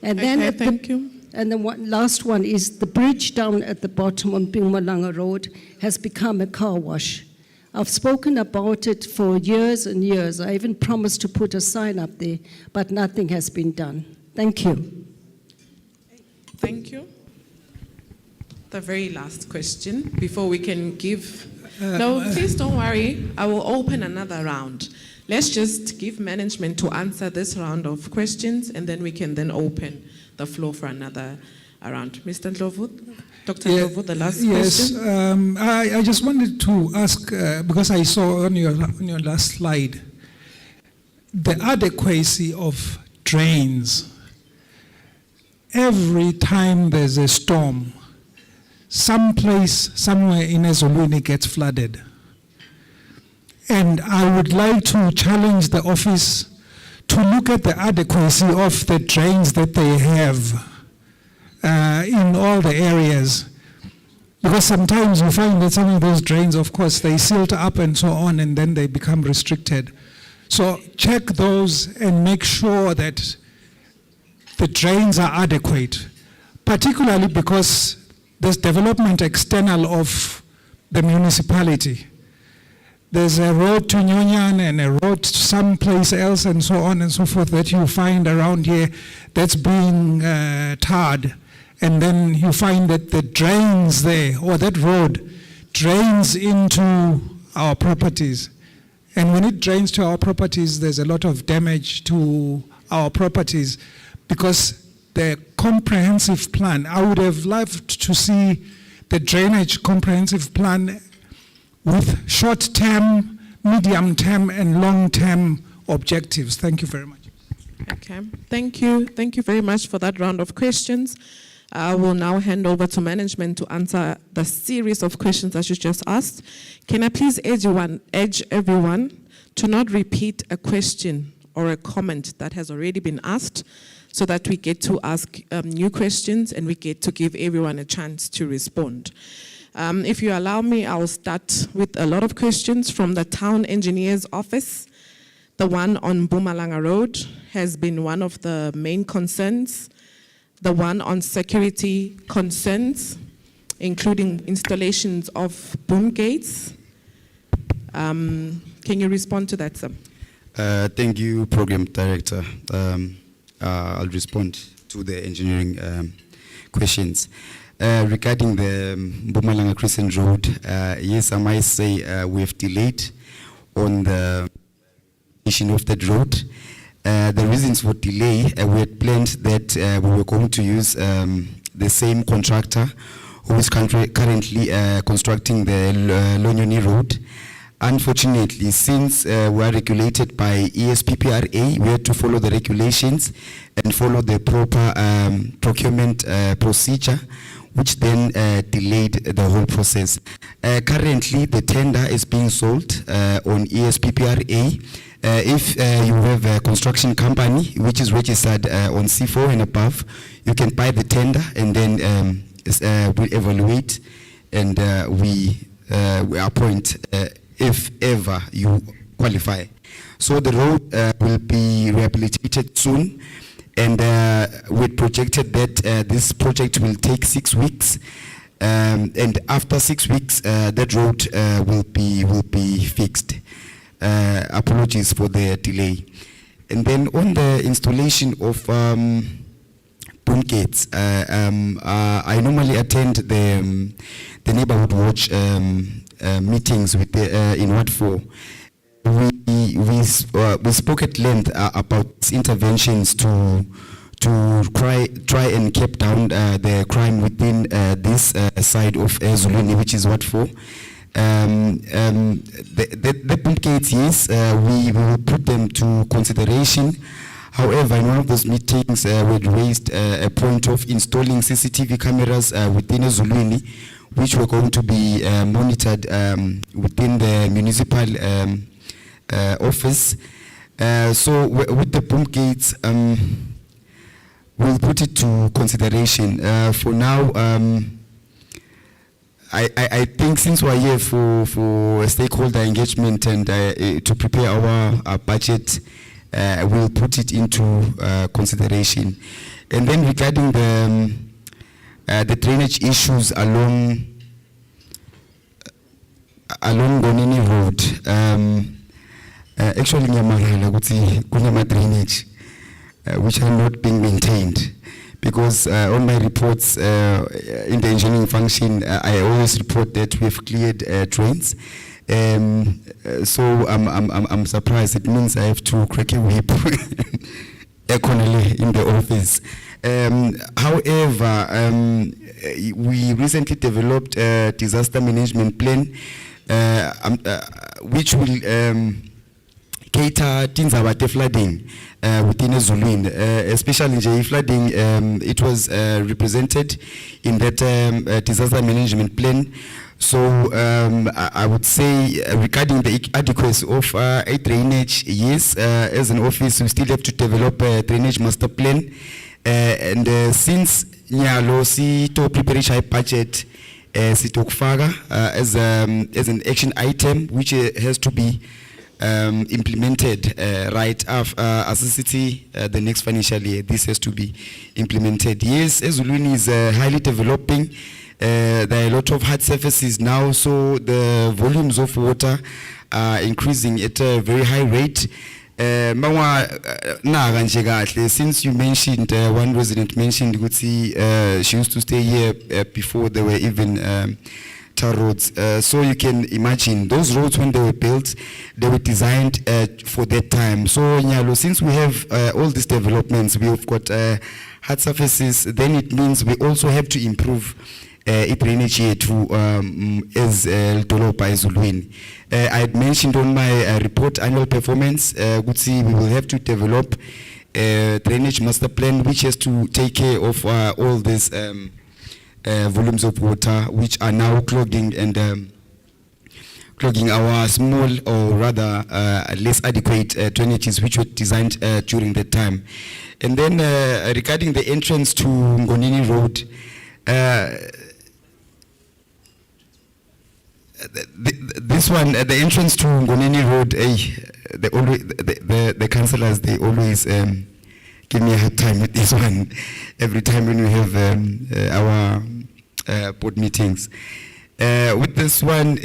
And then Thank you. And the last one is the bridge down at the bottom on Mpumalanga Road has become a car wash. I've spoken about it for years and years. I even promised to put a sign up there, but nothing has been done. Thank you. Thank you. The very last question before we can give... No, please don't worry. I will open another round. Let's just give management to answer this round of questions, and then we can then open the floor for another round. Mr. Ndlovu, Dr. Ndlovu, the last question. Yes, I just wanted to ask, because I saw on your last slide, the adequacy of drains. Every time there's a storm, someplace, somewhere in Azulini gets flooded. And I would like to challenge the office to look at the adequacy of the drains that they have in all the areas. Because sometimes you find that some of those drains, of course, they silt up and so on, and then they become restricted. So check those and make sure that the drains are adequate, particularly because there's development external of the municipality. There's a road to Nyonyan and a road to someplace else and so on and so forth that you find around here that's being tarred. And then you find that the drains there, or that road, drains into our properties. And when it drains to our properties, there's a lot of damage to our properties, because the comprehensive plan, I would have loved to see the drainage comprehensive plan with short-term, medium-term, and long-term objectives. Thank you very much. Okay, thank you. Thank you very much for that round of questions. I will now hand over to management to answer the series of questions that you just asked. Can I please urge everyone to not repeat a question or a comment that has already been asked, so that we get to ask new questions and we get to give everyone a chance to respond. If you allow me, I'll start with a lot of questions from the town engineer's office. The one on Mpumalanga Road has been one of the main concerns. the one on security concerns, including installations of boom gates. Can you respond to that, sir? Thank you, Program Director. I'll respond to the engineering questions. Regarding the Mpumalanga Crescent Road, yes, I might say we have delayed on the issue of that road. The reasons for delay, we had planned that we were going to use the same contractor who is currently constructing the Lonyoni Road. Unfortunately, since we are regulated by ESPPRA, we had to follow the regulations and follow the proper procurement procedure, which then delayed the whole process. Currently, the tender is being sold on ESPPRA. If you have a construction company which is registered on C4 and above, you can buy the tender and then we evaluate and we appoint if ever you qualify. So the road will be rehabilitated soon, and we projected that this project will take 6 weeks, and after 6 weeks, that road will be fixed. Apologies for the delay. And then on the installation of boom gates, I normally attend the neighborhood watch meetings with the, in Ward 4. We spoke at length about interventions to try and keep down the crime within this side of Azulini, which is Ward 4. The boom gates, yes, we will put them to consideration. However, in one of those meetings, we raised a point of installing CCTV cameras within Azulini, which were going to be monitored within the municipal office. So with the boom gates, we'll put it to consideration. For now, I think since we're here for stakeholder engagement and to prepare our budget, we'll put it into consideration. And then regarding the drainage issues along Gonini Road, actually ngiyamangala ukuthi kunama drainage which are not being maintained, because on my reports in the engineering function, I always report that we have cleared drains. So I'm surprised. It means I have to crack a whip in the office. However, we recently developed a disaster management plan, which will cater Tinzabate flooding within Azulini, especially in flooding. It was represented in that disaster management plan. So I would say regarding the adequacy of a drainage, yes, as an office we still have to develop a drainage master plan, and since nyalo si to prepare budget sitokufaka as an action item which has to be implemented right after as a city the next financial year. This has to be implemented. Yes, Azulini is highly developing. There are a lot of hard surfaces now, so the volumes of water are increasing at a very high rate. Since you mentioned, one resident mentioned she used to stay here before there were even tar roads. So you can imagine those roads, when they were built, they were designed for that time. So Nyalo, since we have all these developments, we have got hard surfaces, then it means we also have to improve drainage here to as Tolopa Azulini. I had mentioned on my report annual performance, we will have to develop a drainage master plan which has to take care of all these volumes of water which are now clogging and clogging our small or rather less adequate drainages which were designed during that time. And then regarding the entrance to Ngonini Road, this one, the entrance to Ngonini Road, the councillors, they always give me a hard time with this one every time when we have our board meetings. With this one,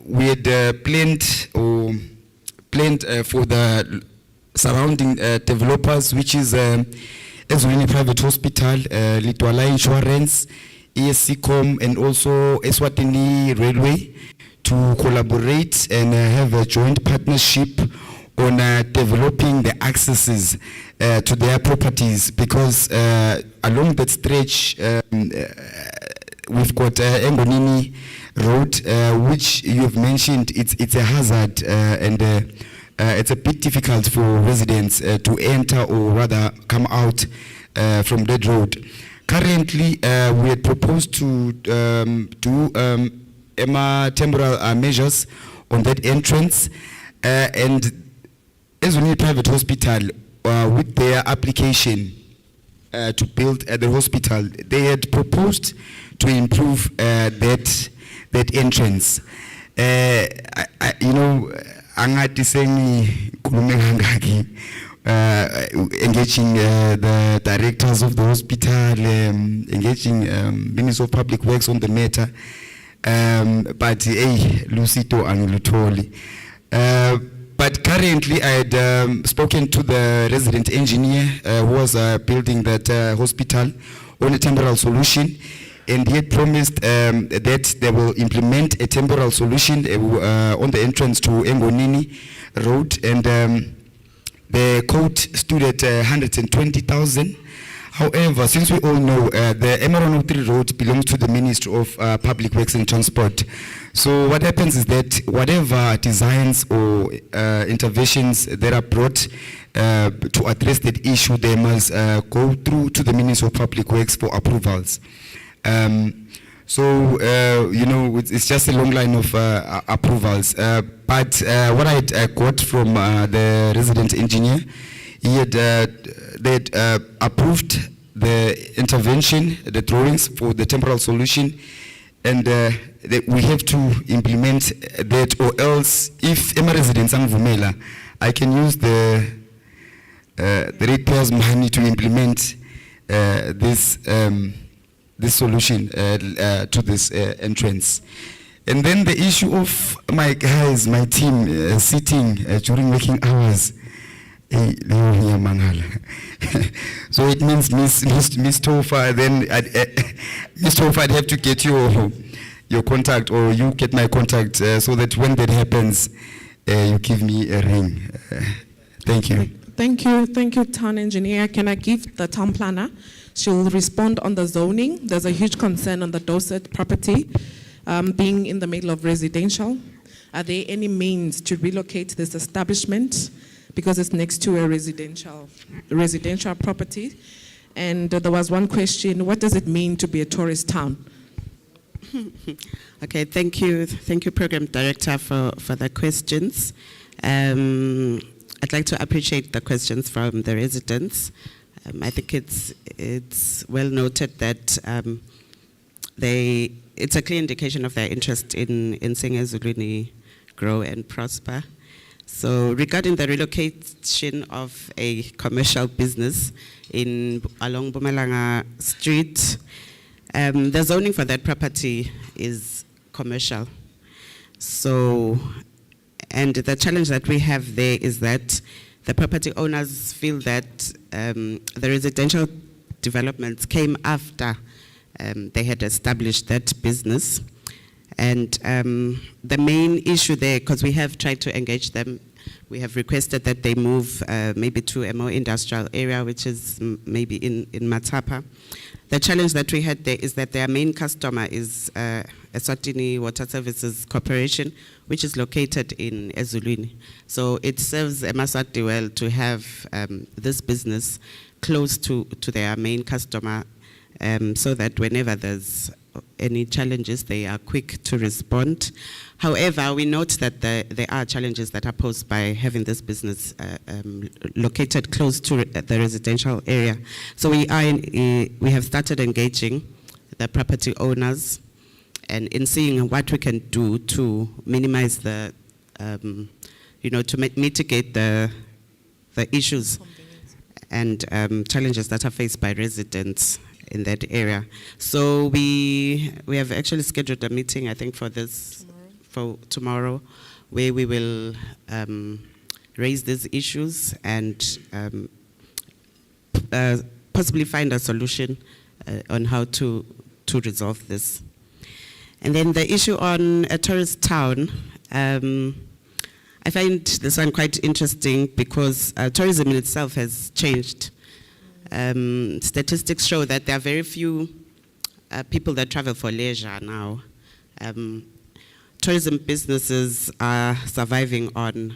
we had planned for the surrounding developers, which is Azulini Private Hospital, Litwala Insurance, ESCCOM, and also Eswatini Railway to collaborate and have a joint partnership on developing the accesses to their properties, because along that stretch we've got Engonini Road, which you've mentioned. It's a hazard and it's a bit difficult for residents to enter or rather come out from that road. Currently, we had proposed to do temporal measures on that entrance, and Azulini Private Hospital, with their application to build the hospital, they had proposed to improve that entrance. You know, angati sengi khulume kangaki engaging the directors of the hospital, engaging Minister of Public Works on the matter, but hey, Lucito angilutoli. But currently, I had spoken to the resident engineer who was building that hospital on a temporal solution, and he had promised that they will implement a temporal solution on the entrance to Engonini Road, and the quote stood at 120,000. However, since we all know the M103 road belongs to the Ministry of Public Works and Transport, so what happens is that whatever designs or interventions that are brought to address that issue, they must go through to the Ministry of Public Works for approvals. So you know, it's just a long line of approvals. But what I got from the resident engineer, he had approved the intervention, the drawings for the temporal solution, and we have to implement that, or else, if Emma residents angvumela, I can use the ratepayers' money to implement this solution to this entrance. And then the issue of my guys, my team sitting during working hours. So it means Miss Tofa, then Miss Tofa, I'd have to get your contact, or you get my contact, so that when that happens, you give me a ring. Thank you. Thank you, town engineer. Can I give the town planner? She'll respond on the zoning. There's a huge concern on the Dorset property being in the middle of residential. Are there any means to relocate this establishment because it's next to a residential property? And there was one question: what does it mean to be a tourist town? Okay, thank you, Program Director, for the questions. I'd like to appreciate the questions from the residents. I think it's well noted that it's a clear indication of their interest in seeing Azulini grow and prosper. So regarding the relocation of a commercial business along Bumalanga Street, the zoning for that property is commercial. So, and the challenge that we have there is that the property owners feel that the residential developments came after they had established that business. And the main issue there, because we have tried to engage them, we have requested that they move maybe to a more industrial area, which is maybe in Matapa. The challenge that we had there is that their main customer is Eswatini Water Services Corporation, which is located in Azulini. So it serves Emaswati well to have this business close to their main customer, so that whenever there's any challenges, they are quick to respond. However, we note that there are challenges that are posed by having this business located close to the residential area. So we have started engaging the property owners and in seeing what we can do to minimize the, to mitigate the issues and challenges that are faced by residents in that area. So we have actually scheduled a meeting, I think, for tomorrow, where we will raise these issues and possibly find a solution on how to resolve this. And then the issue on a tourist town, I find this one quite interesting because tourism in itself has changed. Statistics show that there are very few people that travel for leisure now. Tourism businesses are surviving on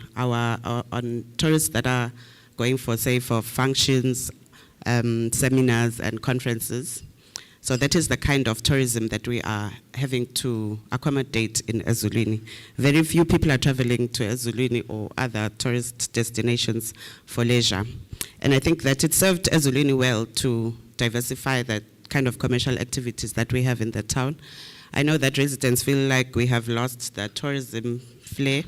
tourists that are going for, say, for functions, seminars and conferences. So that is the kind of tourism that we are having to accommodate in Azulini. Very few people are traveling to Azulini or other tourist destinations for leisure. And I think that it served Azulini well to diversify that kind of commercial activities that we have in the town. I know that residents feel like we have lost the tourism flair.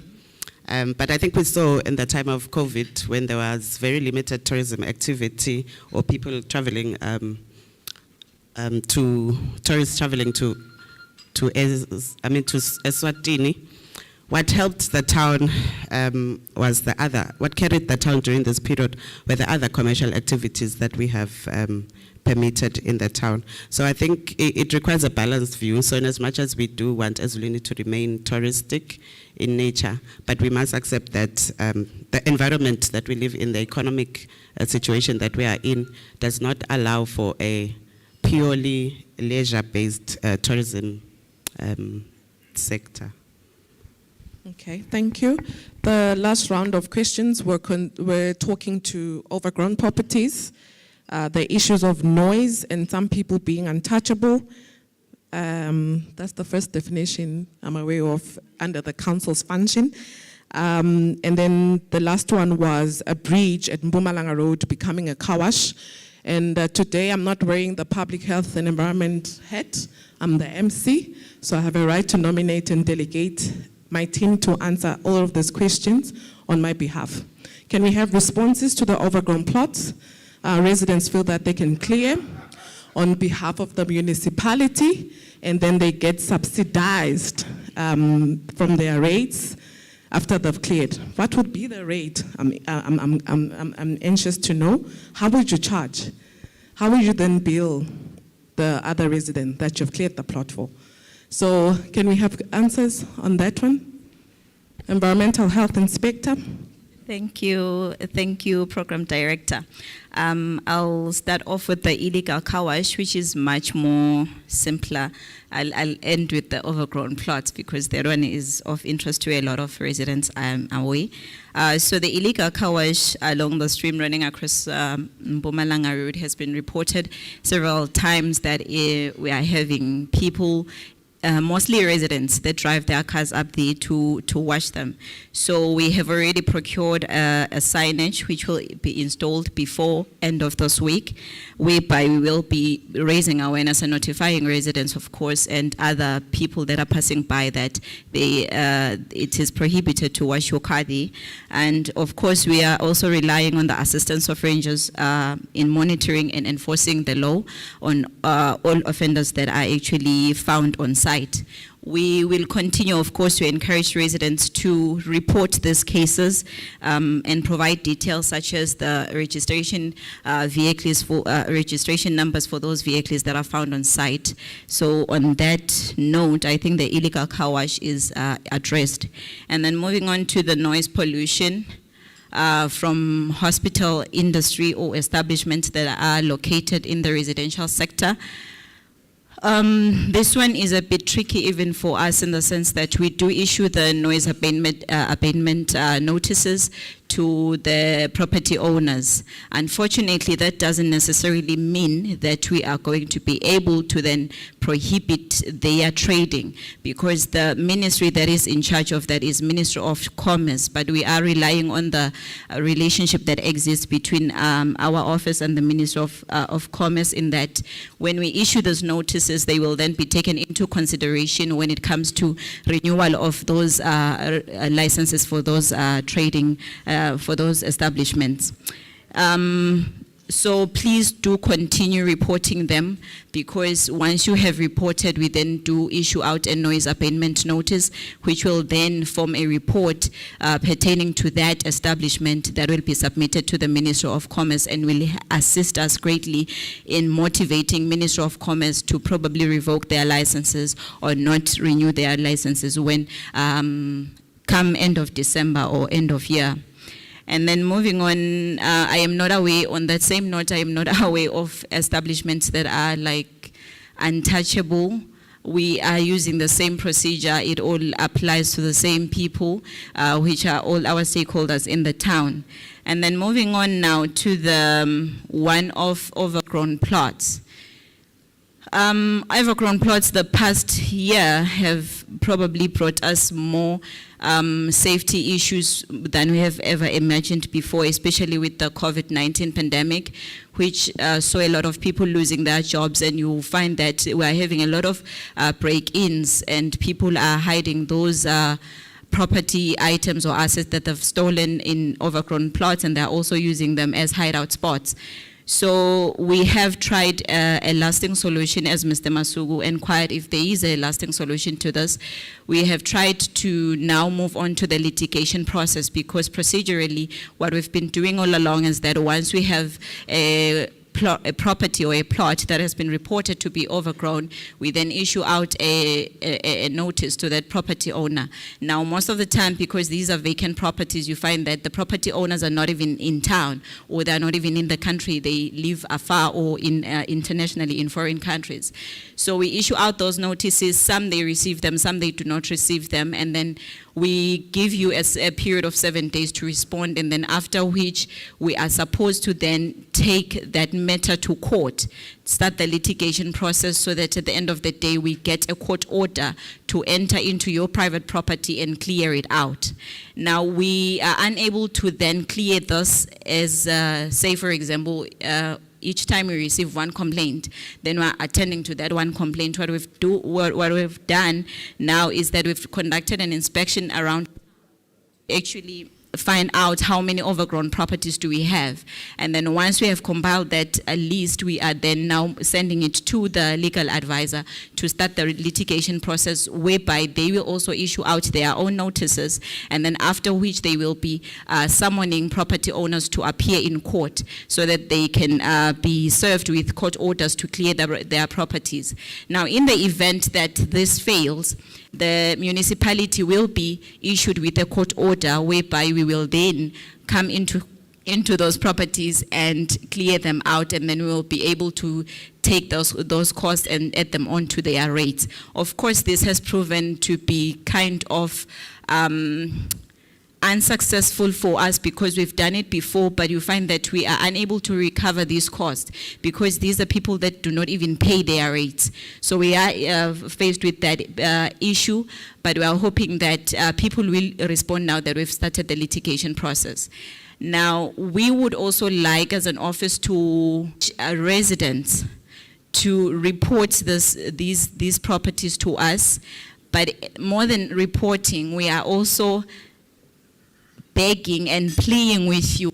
But I think we saw in the time of COVID, when there was very limited tourism activity or people traveling tourists traveling to Eswatini, what helped the town what carried the town during this period were the other commercial activities that we have permitted in the town. So I think it requires a balanced view. So in as much as we do want Azulini to remain touristic in nature, but we must accept that the environment that we live in, the economic situation that we are in, does not allow for a purely leisure-based tourism sector. Okay, thank you. The last round of questions we're talking to overgrown properties, the issues of noise and some people being untouchable. That's the first definition I'm aware of under the council's function. And then the last one was a bridge at Mpumalanga Road becoming a car wash. And today I'm not wearing the public health and environment hat. I'm the MC, so I have a right to nominate and delegate my team to answer all of these questions on my behalf. Can we have responses to the overgrown plots? Residents feel that they can clear on behalf of the municipality, and then they get subsidized from their rates after they've cleared. What would be the rate? I'm anxious to know. How would you charge? How would you then bill the other resident that you've cleared the plot for? So can we have answers on that one? Environmental Health Inspector. Thank you, Program Director. I'll start off with the illegal car wash, which is much more simpler. I'll end with the overgrown plots because that one is of interest to a lot of residents, I'm aware. So the illegal car wash along the stream running across Mpumalanga Road has been reported several times that we are having people, mostly residents, that drive their cars up there to wash them. So we have already procured a signage which will be installed before end of this week, whereby we will be raising awareness and notifying residents, of course, and other people that are passing by that it is prohibited to wash your car there. And of course, we are also relying on the assistance of rangers in monitoring and enforcing the law on all offenders that are actually found on site. We will continue, of course, to encourage residents to report these cases and provide details such as the registration vehicles for registration numbers for those vehicles that are found on site. So on that note, I think the illegal car wash is addressed. And then moving on to the noise pollution from hospital, industry, or establishments that are located in the residential sector. This one is a bit tricky even for us in the sense that we do issue the noise abatement notices to the property owners. Unfortunately, that doesn't necessarily mean that we are going to be able to then prohibit their trading, because the ministry that is in charge of that is Ministry of Commerce, but we are relying on the relationship that exists between our office and the Ministry of Commerce, in that when we issue those notices, they will then be taken into consideration when it comes to renewal of those licenses for those trading, for those establishments. So please do continue reporting them, because once you have reported, we then do issue out a noise abatement notice, which will then form a report pertaining to that establishment that will be submitted to the Ministry of Commerce, and will assist us greatly in motivating Ministry of Commerce to probably revoke their licenses or not renew their licenses when come end of December or end of year. And then moving on, I am not aware, on that same note, I am not aware of establishments that are like untouchable. We are using the same procedure. It all applies to the same people, which are all our stakeholders in the town. And then moving on now to the one-off overgrown plots. Overgrown plots the past year have probably brought us more safety issues than we have ever imagined before, especially with the COVID-19 pandemic, which saw a lot of people losing their jobs, and you find that we are having a lot of break-ins, and people are hiding those property items or assets that they've stolen in overgrown plots, and they're also using them as hideout spots. So we have tried a lasting solution, as Mr. Masugu inquired if there is a lasting solution to this. We have tried to now move on to the litigation process, because procedurally what we've been doing all along is that once we have a property or a plot that has been reported to be overgrown, we then issue out a notice to that property owner. Now, most of the time, because these are vacant properties, you find that the property owners are not even in town, or they're not even in the country. They live afar or internationally in foreign countries. So we issue out those notices. Some they receive them, some they do not receive them, and then we give you a period of 7 days to respond, and then after which we are supposed to then take that matter to court, start the litigation process, so that at the end of the day we get a court order to enter into your private property and clear it out. Now, we are unable to then clear this as, say for example, each time we receive one complaint, then we're attending to that one complaint. What we've done now is that we've conducted an inspection around, actually find out how many overgrown properties do we have. And then once we have compiled that list, we are then now sending it to the legal advisor to start the litigation process, whereby they will also issue out their own notices, and then after which they will be summoning property owners to appear in court, so that they can be served with court orders to clear their properties. Now, in the event that this fails, the municipality will be issued with a court order, whereby we will then come into those properties and clear them out, and then we will be able to take those costs and add them onto their rates. Of course, this has proven to be kind of unsuccessful for us, because we've done it before, but you find that we are unable to recover these costs, because these are people that do not even pay their rates. So we are faced with that issue, but we are hoping that people will respond now that we've started the litigation process. Now, we would also like, as an office, to residents to report these properties to us, but more than reporting, we are also begging and pleading with you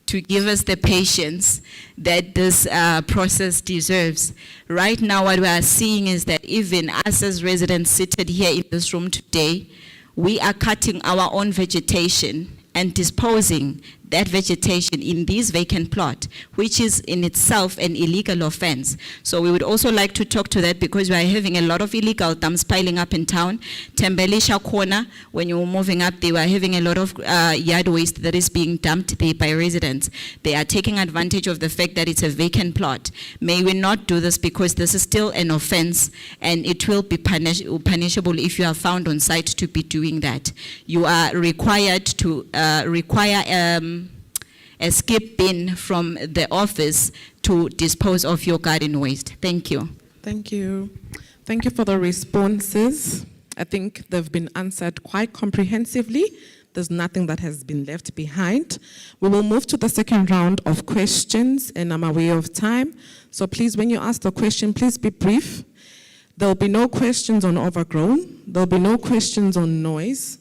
to give us the patience that this process deserves. Right now, what we are seeing is that even us as residents seated here in this room today, we are cutting our own vegetation and disposing that vegetation in this vacant plot, which is in itself an illegal offense. So we would also like to talk to that, because we are having a lot of illegal dumps piling up in town. Tembelisha Corner, when you were moving up, they were having a lot of yard waste that is being dumped there by residents. They are taking advantage of the fact that it's a vacant plot. May we not do this, because this is still an offense, and it will be punishable if you are found on site to be doing that. You are required to require a skip bin from the office to dispose of your garden waste. Thank you. Thank you. Thank you for the responses. I think they've been answered quite comprehensively. There's nothing that has been left behind. We will move to the second round of questions, and I'm aware of time. So please, when you ask the question, please be brief. There'll be no questions on overgrown. There'll be no questions on noise.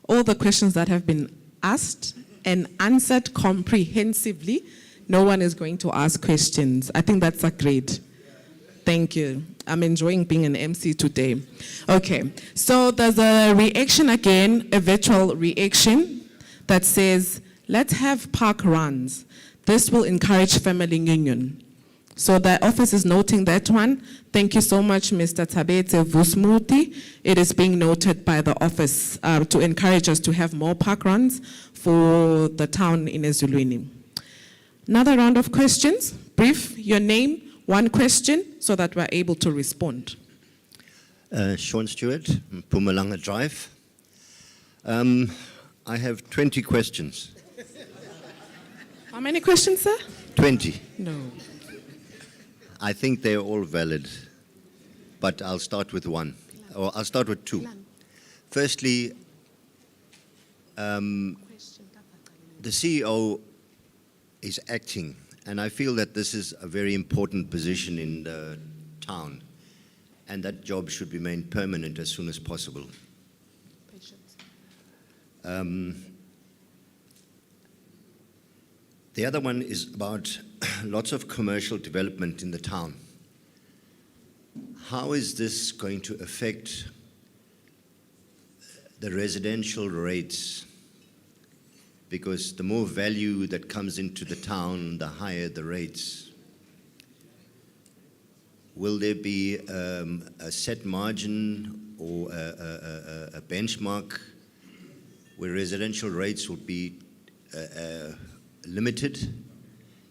All the questions that have been asked and answered comprehensively no one is going to ask questions. I think that's agreed. Thank you. I'm enjoying being an MC today. Okay, so there's a reaction again, a virtual reaction that says, let's have park runs. This will encourage family union. So the office is noting that one. Thank you so much, Mr. Tabete Vusmuti. It is being noted by the office to encourage us to have more park runs for the town in Azulini. Another round of questions. Brief, your name, one question, so that we're able to respond. Sean Stewart, Mpumalanga Drive. I have 20 questions. How many questions, sir? 20. No. I think they're all valid, but I'll start with one, or I'll start with two. Firstly, the CEO is acting, and I feel that this is a very important position in the town, and that job should be made permanent as soon as possible. The other one is about lots of commercial development in the town. How is this going to affect the residential rates? Because the more value that comes into the town, the higher the rates. Will there be a set margin or a benchmark where residential rates will be limited?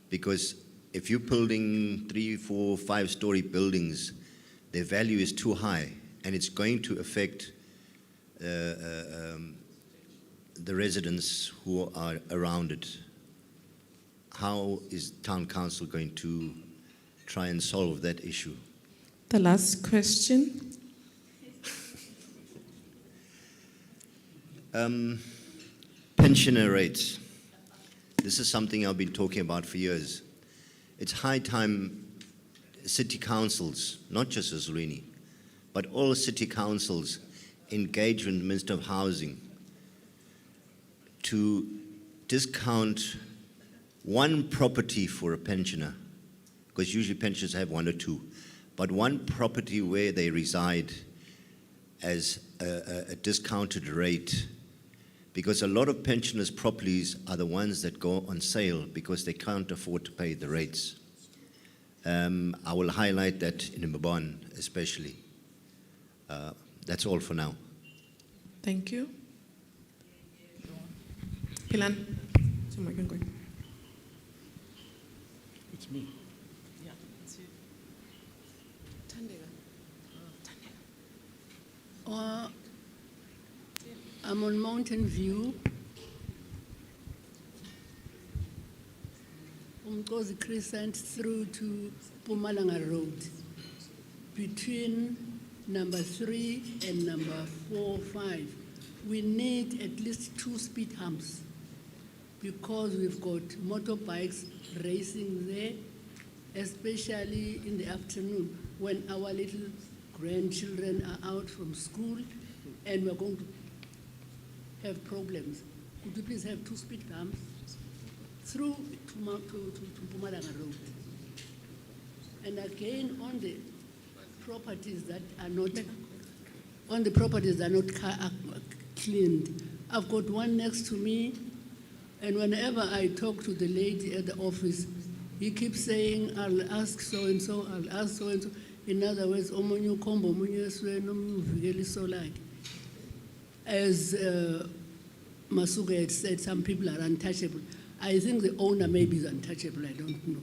Because if you're building 3, 4, 5-story buildings, their value is too high, and it's going to affect the residents who are around it. How is town council going to try and solve that issue? The last question. Pensioner rates. This is something I've been talking about for years. It's high time city councils, not just Azulini, but all city councils engage with the Minister of Housing to discount one property for a pensioner, because usually pensioners have 1 or 2, but one property where they reside as a discounted rate, because a lot of pensioners' properties are the ones that go on sale because they can't afford to pay the rates. I will highlight that in Mbabane especially. That's all for now. Thank you. Pilan. It's me. Yeah, it's you. I'm on Mountain View. Umkosi Crescent through to Pumalanga Road. Between number 3 and number 4, 5, we need at least 2 speed humps because we've got motorbikes racing there, especially in the afternoon when our little grandchildren are out from school and we're going to have problems. Could you please have 2 speed humps through to Mpumalanga Road? And again, on the properties that are not cleaned. I've got one next to me, and whenever I talk to the lady at the office, he keeps saying, I'll ask so-and-so, I'll ask so-and-so. In other words, as Masuga had said, some people are untouchable. I think the owner maybe is untouchable, I don't know.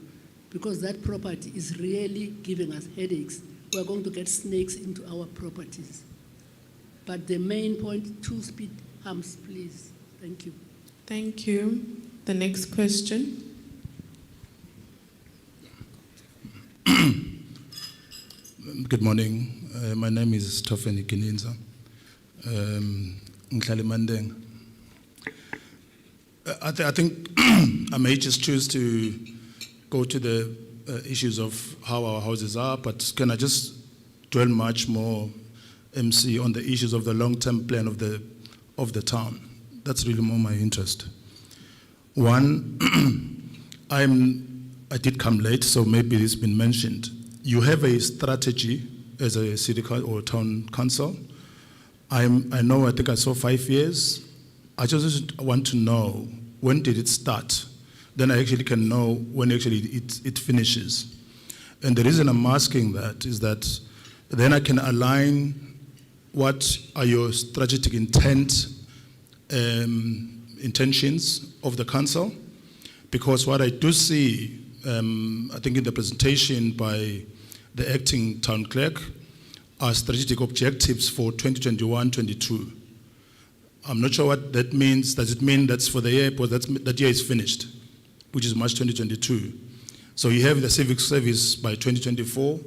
Because that property is really giving us headaches. We're going to get snakes into our properties. But the main point, 2 speed humps, please. Thank you. Thank you. The next question. Good morning. My name is Tofeni Kininza. Nghlalimandeng. I think I may just choose to go to the issues of how our houses are, but can I just dwell much more, MC, on the issues of the long-term plan of the town? That's really more my interest. One, I did come late, so maybe it's been mentioned. You have a strategy as a city or town council. I think I saw 5 years. I just want to know, when did it start? Then I actually can know when actually it finishes. And the reason I'm asking that is that then I can align what are your strategic intentions of the council. Because what I do see, I think in the presentation by the acting town clerk, are strategic objectives for 2021-22. I'm not sure what that means. Does it mean that's for the year, because that year is finished, which is March 2022. So you have the civic service by 2024.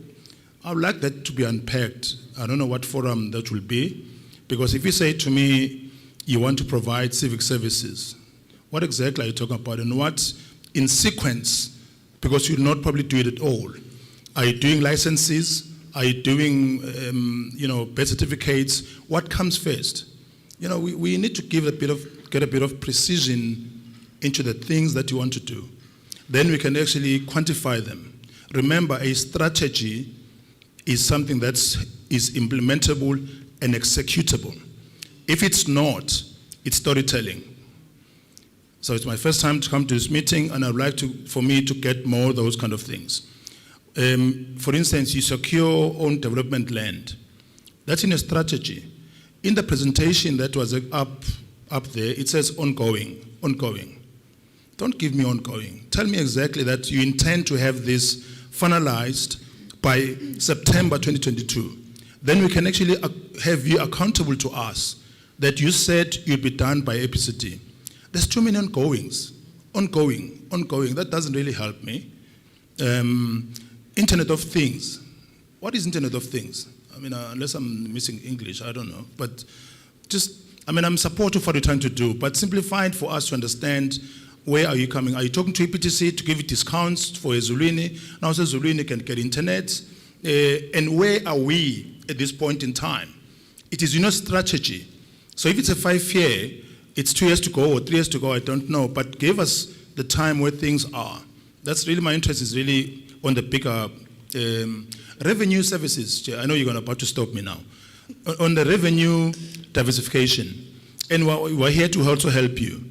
I would like that to be unpacked. I don't know what forum that will be, because if you say to me, you want to provide civic services, what exactly are you talking about, and what in sequence? Because you'll not probably do it at all. Are you doing licenses? Are you doing, birth certificates? What comes first? We need to get a bit of precision into the things that you want to do. Then we can actually quantify them. Remember, a strategy is something that is implementable and executable. If it's not, it's storytelling. So it's my first time to come to this meeting, and I would like for me to get more of those kind of things. For instance, you secure own development land. That's in a strategy. In the presentation that was up there, it says ongoing. Don't give me ongoing. Tell me exactly that you intend to have this finalized by September 2022. Then we can actually have you accountable to us that you said you'd be done by APCT. There's too many ongoings. Ongoing. That doesn't really help me. Internet of Things. What is Internet of Things? I mean, unless I'm missing English, I don't know. But I'm supportive of what you're trying to do, but simplify it for us to understand, where are you coming? Are you talking to EPTC to give it discounts for Azulini? Now Azulini can get internet. And where are we at this point in time? It is strategy. So if it's a 5-year, it's 2 years to go or 3 years to go, I don't know. But give us the time where things are. That's really my interest, is really on the bigger revenue services. I know you're about to stop me now. On the revenue diversification. And we're here to also help you.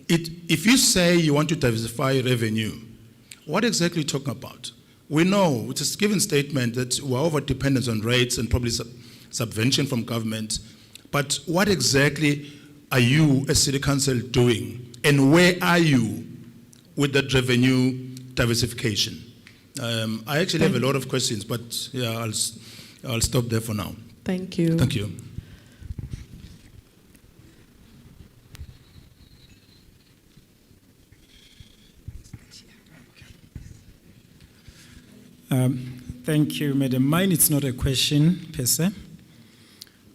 If you say you want to diversify revenue, what exactly are you talking about? We know, it's a given statement, that we're over-dependent on rates and probably subvention from government. But what exactly are you as City Council doing? And where are you with that revenue diversification? I actually have a lot of questions, but yeah, I'll stop there for now. Thank you. Thank you. Thank you, Madam. Mine, it's not a question per se,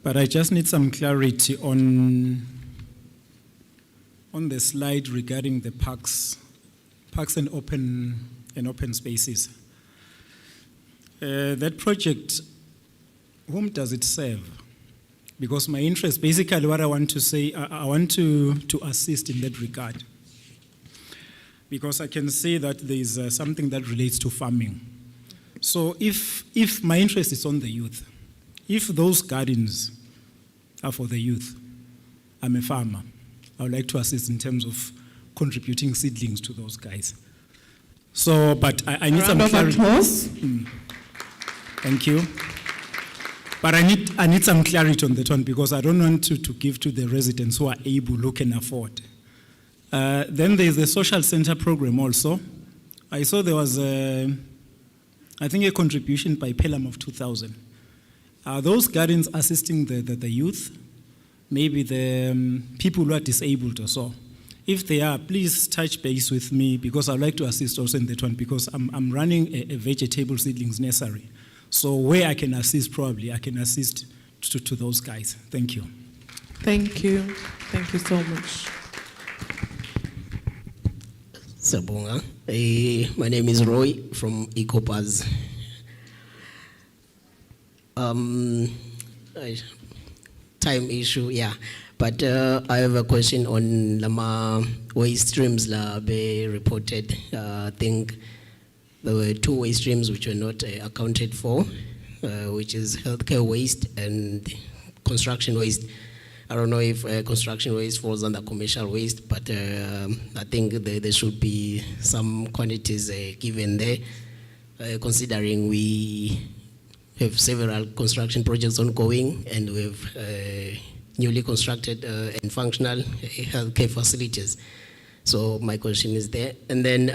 but I just need some clarity on the slide regarding the parks and open spaces. That project, whom does it serve? Because my interest, basically what I want to say, I want to assist in that regard. Because I can see that there is something that relates to farming. So if my interest is on the youth, if those gardens are for the youth, I'm a farmer. I would like to assist in terms of contributing seedlings to those guys. So, but I need some clarity. Thank you. But I need some clarity on that one, because I don't want to give to the residents who are able, who can afford. Then there's the social center program also. I saw there was a contribution by Pelham of 2,000. Are those gardens assisting the youth? Maybe the people who are disabled or so? If they are, please touch base with me, because I'd like to assist also in that one, because I'm running a vegetable seedlings nursery. So where I can assist, probably I can assist to those guys. Thank you. Thank you. Thank you so much. Sabonga. My name is Roy from Ecopaz. Time issue, yeah. But I have a question on lama waste streams la be reported. I think there were 2 waste streams which were not accounted for, which is healthcare waste and construction waste. I don't know if construction waste falls under commercial waste, but I think there should be some quantities given there, considering we have several construction projects ongoing and we have newly constructed and functional healthcare facilities. So my question is there. And then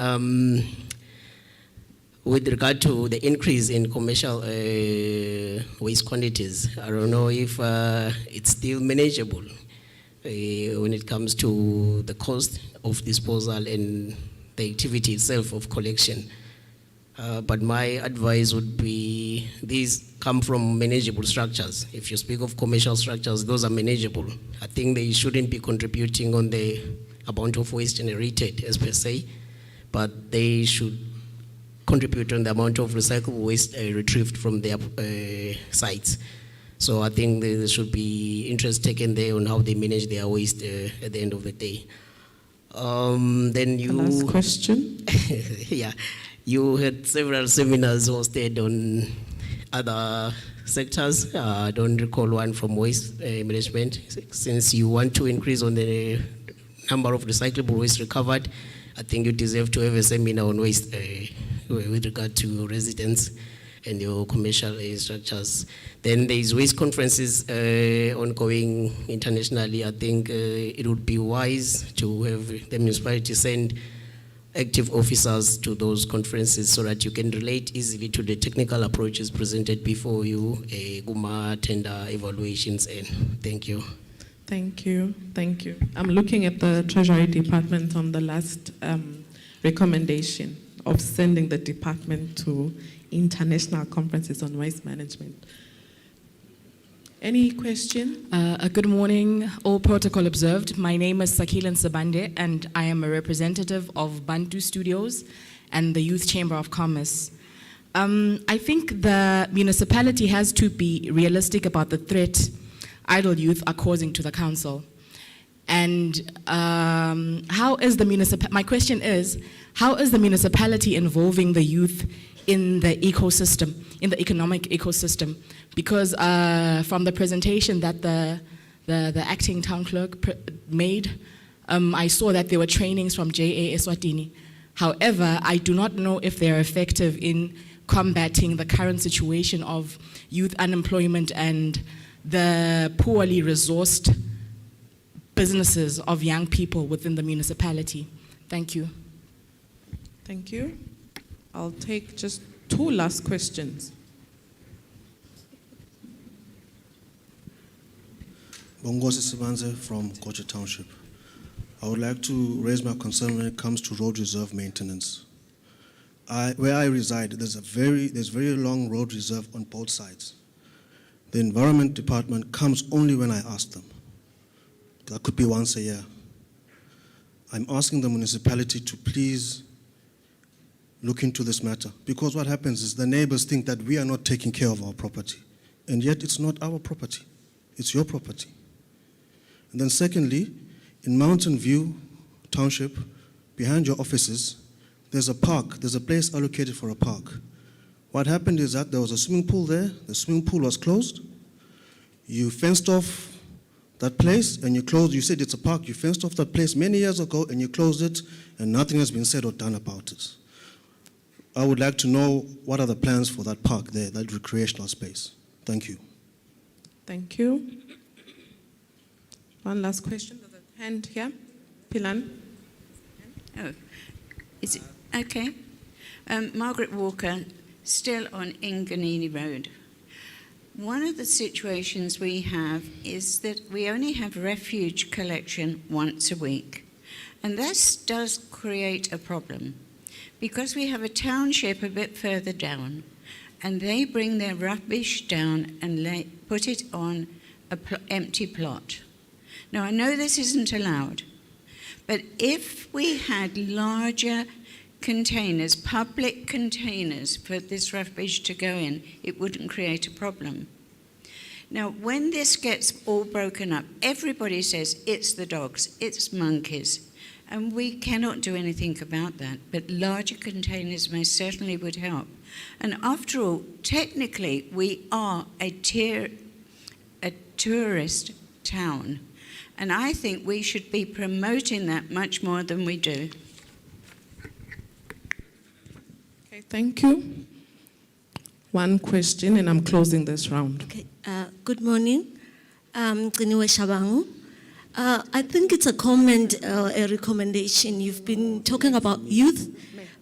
with regard to the increase in commercial waste quantities, I don't know if it's still manageable when it comes to the cost of disposal and the activity itself of collection. But my advice would be these come from manageable structures. If you speak of commercial structures, those are manageable. I think they shouldn't be contributing on the amount of waste generated as per se, but they should contribute on the amount of recyclable waste retrieved from their sites. So I think there should be interest taken there on how they manage their waste at the end of the day. Then you... Last question. Yeah. You had several seminars hosted on other sectors. I don't recall one from waste management. Since you want to increase on the number of recyclable waste recovered, I think you deserve to have a seminar on waste with regard to residents and your commercial structures. Then there is waste conferences ongoing internationally. I think it would be wise to have the municipality send active officers to those conferences so that you can relate easily to the technical approaches presented before you, GUMA tender evaluations, and thank you. Thank you, thank you. I'm looking at the Treasury Department on the last recommendation of sending the department to international conferences on waste management. Any question? Good morning, all protocol observed. My name is Sakilan Sabande, and I am a representative of Bantu Studios and the Youth Chamber of Commerce. I think the municipality has to be realistic about the threat idle youth are causing to the council. And how is the my question is, how is the municipality involving the youth in the ecosystem, in the economic ecosystem? Because from the presentation that the acting town clerk made, I saw that there were trainings from JA Eswatini. However, I do not know if they are effective in combating the current situation of youth unemployment and the poorly resourced businesses of young people within the municipality. Thank you. Thank you. I'll take just 2 last questions. Bongosi Sibanze from Kocha Township. I would like to raise my concern when it comes to road reserve maintenance. Where I reside, there's very long road reserve on both sides. The Environment Department comes only when I ask them. That could be once a year. I'm asking the municipality to please look into this matter, because what happens is the neighbors think that we are not taking care of our property, and yet it's not our property, it's your property. And then secondly, in Mountain View Township, behind your offices, there's a park, there's a place allocated for a park. What happened is that there was a swimming pool there, the swimming pool was closed, you fenced off that place and you said it's a park, you fenced off that place many years ago and you closed it and nothing has been said or done about it. I would like to know what are the plans for that park there, that recreational space. Thank you. Thank you. One last question. There's a hand here. Pilan. Oh, is it okay? Margaret Walker, still on Inganini Road. One of the situations we have is that we only have refuge collection once a week. And this does create a problem because we have a township a bit further down and they bring their rubbish down and put it on an empty plot. Now, I know this isn't allowed, but if we had larger containers, public containers for this rubbish to go in, it wouldn't create a problem. Now, when this gets all broken up, everybody says it's the dogs, it's monkeys, and we cannot do anything about that, but larger containers most certainly would help. And after all, technically, we are a tourist town, and I think we should be promoting that much more than we do. Okay, thank you. One question, and I'm closing this round. Okay. Good morning. Ngciniwe Shabangu. I think it's a comment, a recommendation. You've been talking about youth,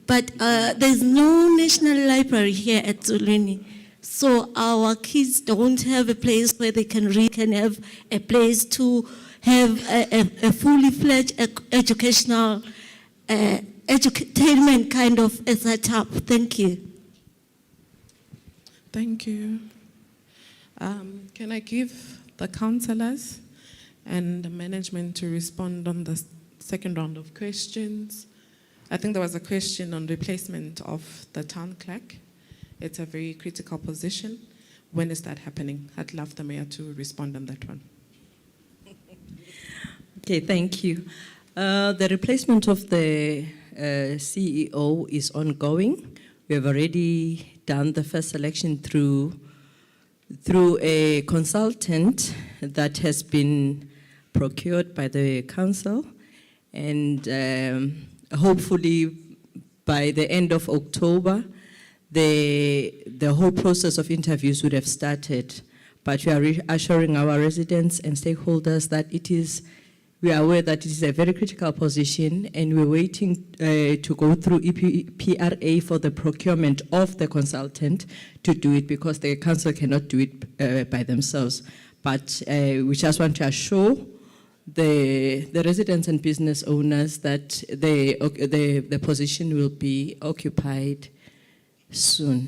but there's no national library here at Azulini. So our kids don't have a place where they can read, can have a place to have a fully fledged educational, edutainment kind of a setup. Thank you. Thank you. Can I give the councillors and the management to respond on the second round of questions? I think there was a question on replacement of the town clerk. It's a very critical position. When is that happening? I'd love the mayor to respond on that one. Okay, thank you. The replacement of the CEO is ongoing. We have already done the first selection through a consultant that has been procured by the council, and hopefully by the end of October, the whole process of interviews would have started. But we are reassuring our residents and stakeholders that we are aware that it is a very critical position, and we're waiting to go through EPRA for the procurement of the consultant to do it, because the council cannot do it by themselves. But we just want to assure the residents and business owners that the position will be occupied soon.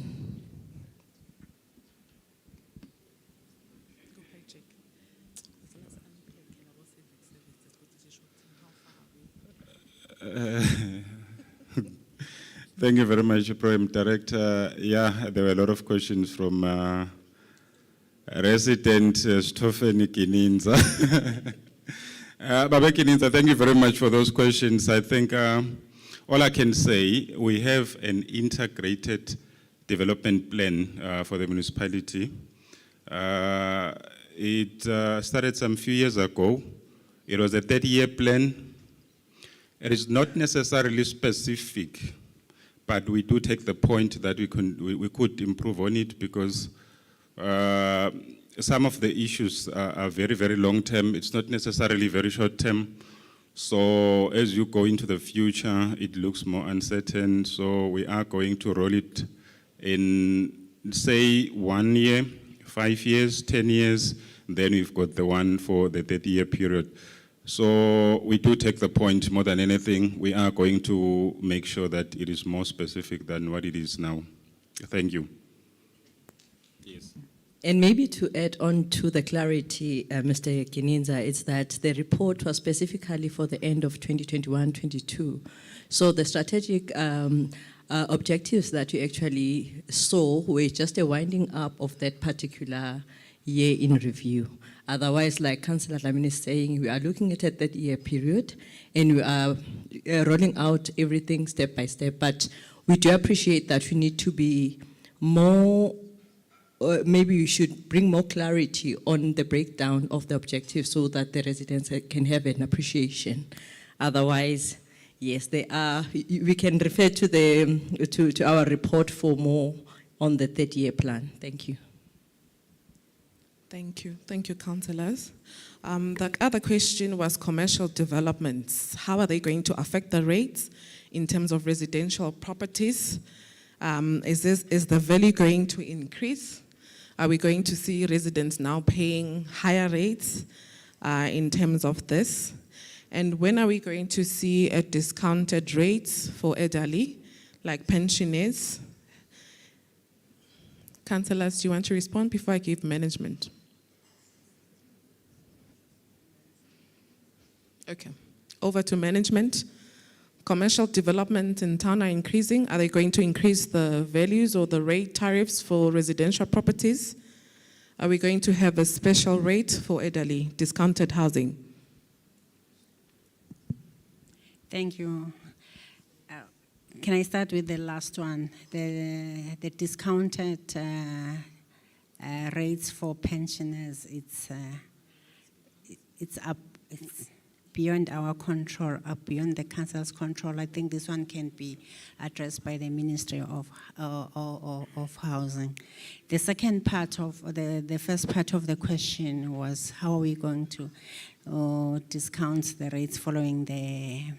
Thank you very much, Program Director. Yeah, there were a lot of questions from resident Stofeni Kininza. Baba Kininza, thank you very much for those questions. I think all I can say, we have an integrated development plan for the municipality. It started some few years ago. It was a 30-year plan. It is not necessarily specific, but we do take the point that we could improve on it, because some of the issues are very, very long-term. It's not necessarily very short-term. So as you go into the future, it looks more uncertain. So we are going to roll it in, say, 1 year, 5 years, 10 years. Then we've got the one for the 30-year period. So we do take the point more than anything. We are going to make sure that it is more specific than what it is now. Thank you. Yes. And maybe to add on to the clarity, Mr. Kininza, it's that the report was specifically for the end of 2021-22. So the strategic objectives that you actually saw were just a winding up of that particular year in review. Otherwise, like Councillor Lamine is saying, we are looking at a 30-year period, and we are rolling out everything step by step. But we do appreciate that we need to be more, maybe we should bring more clarity on the breakdown of the objectives so that the residents can have an appreciation. Otherwise, yes, they are. We can refer to our report for more on the 30-year plan. Thank you. Thank you, councillors. The other question was commercial developments. How are they going to affect the rates in terms of residential properties? Is the value going to increase? Are we going to see residents now paying higher rates in terms of this? And when are we going to see a discounted rates for elderly, like pensioners? Councillors, do you want to respond before I give management? Okay, over to management. Commercial development in town are increasing. Are they going to increase the values or the rate tariffs for residential properties? Are we going to have a special rate for elderly, discounted housing? Thank you. Can I start with the last one? The discounted rates for pensioners, it's beyond our control, beyond the council's control. I think this one can be addressed by the Ministry of Housing. The second part of the first part of the question was how are we going to discount the rates following the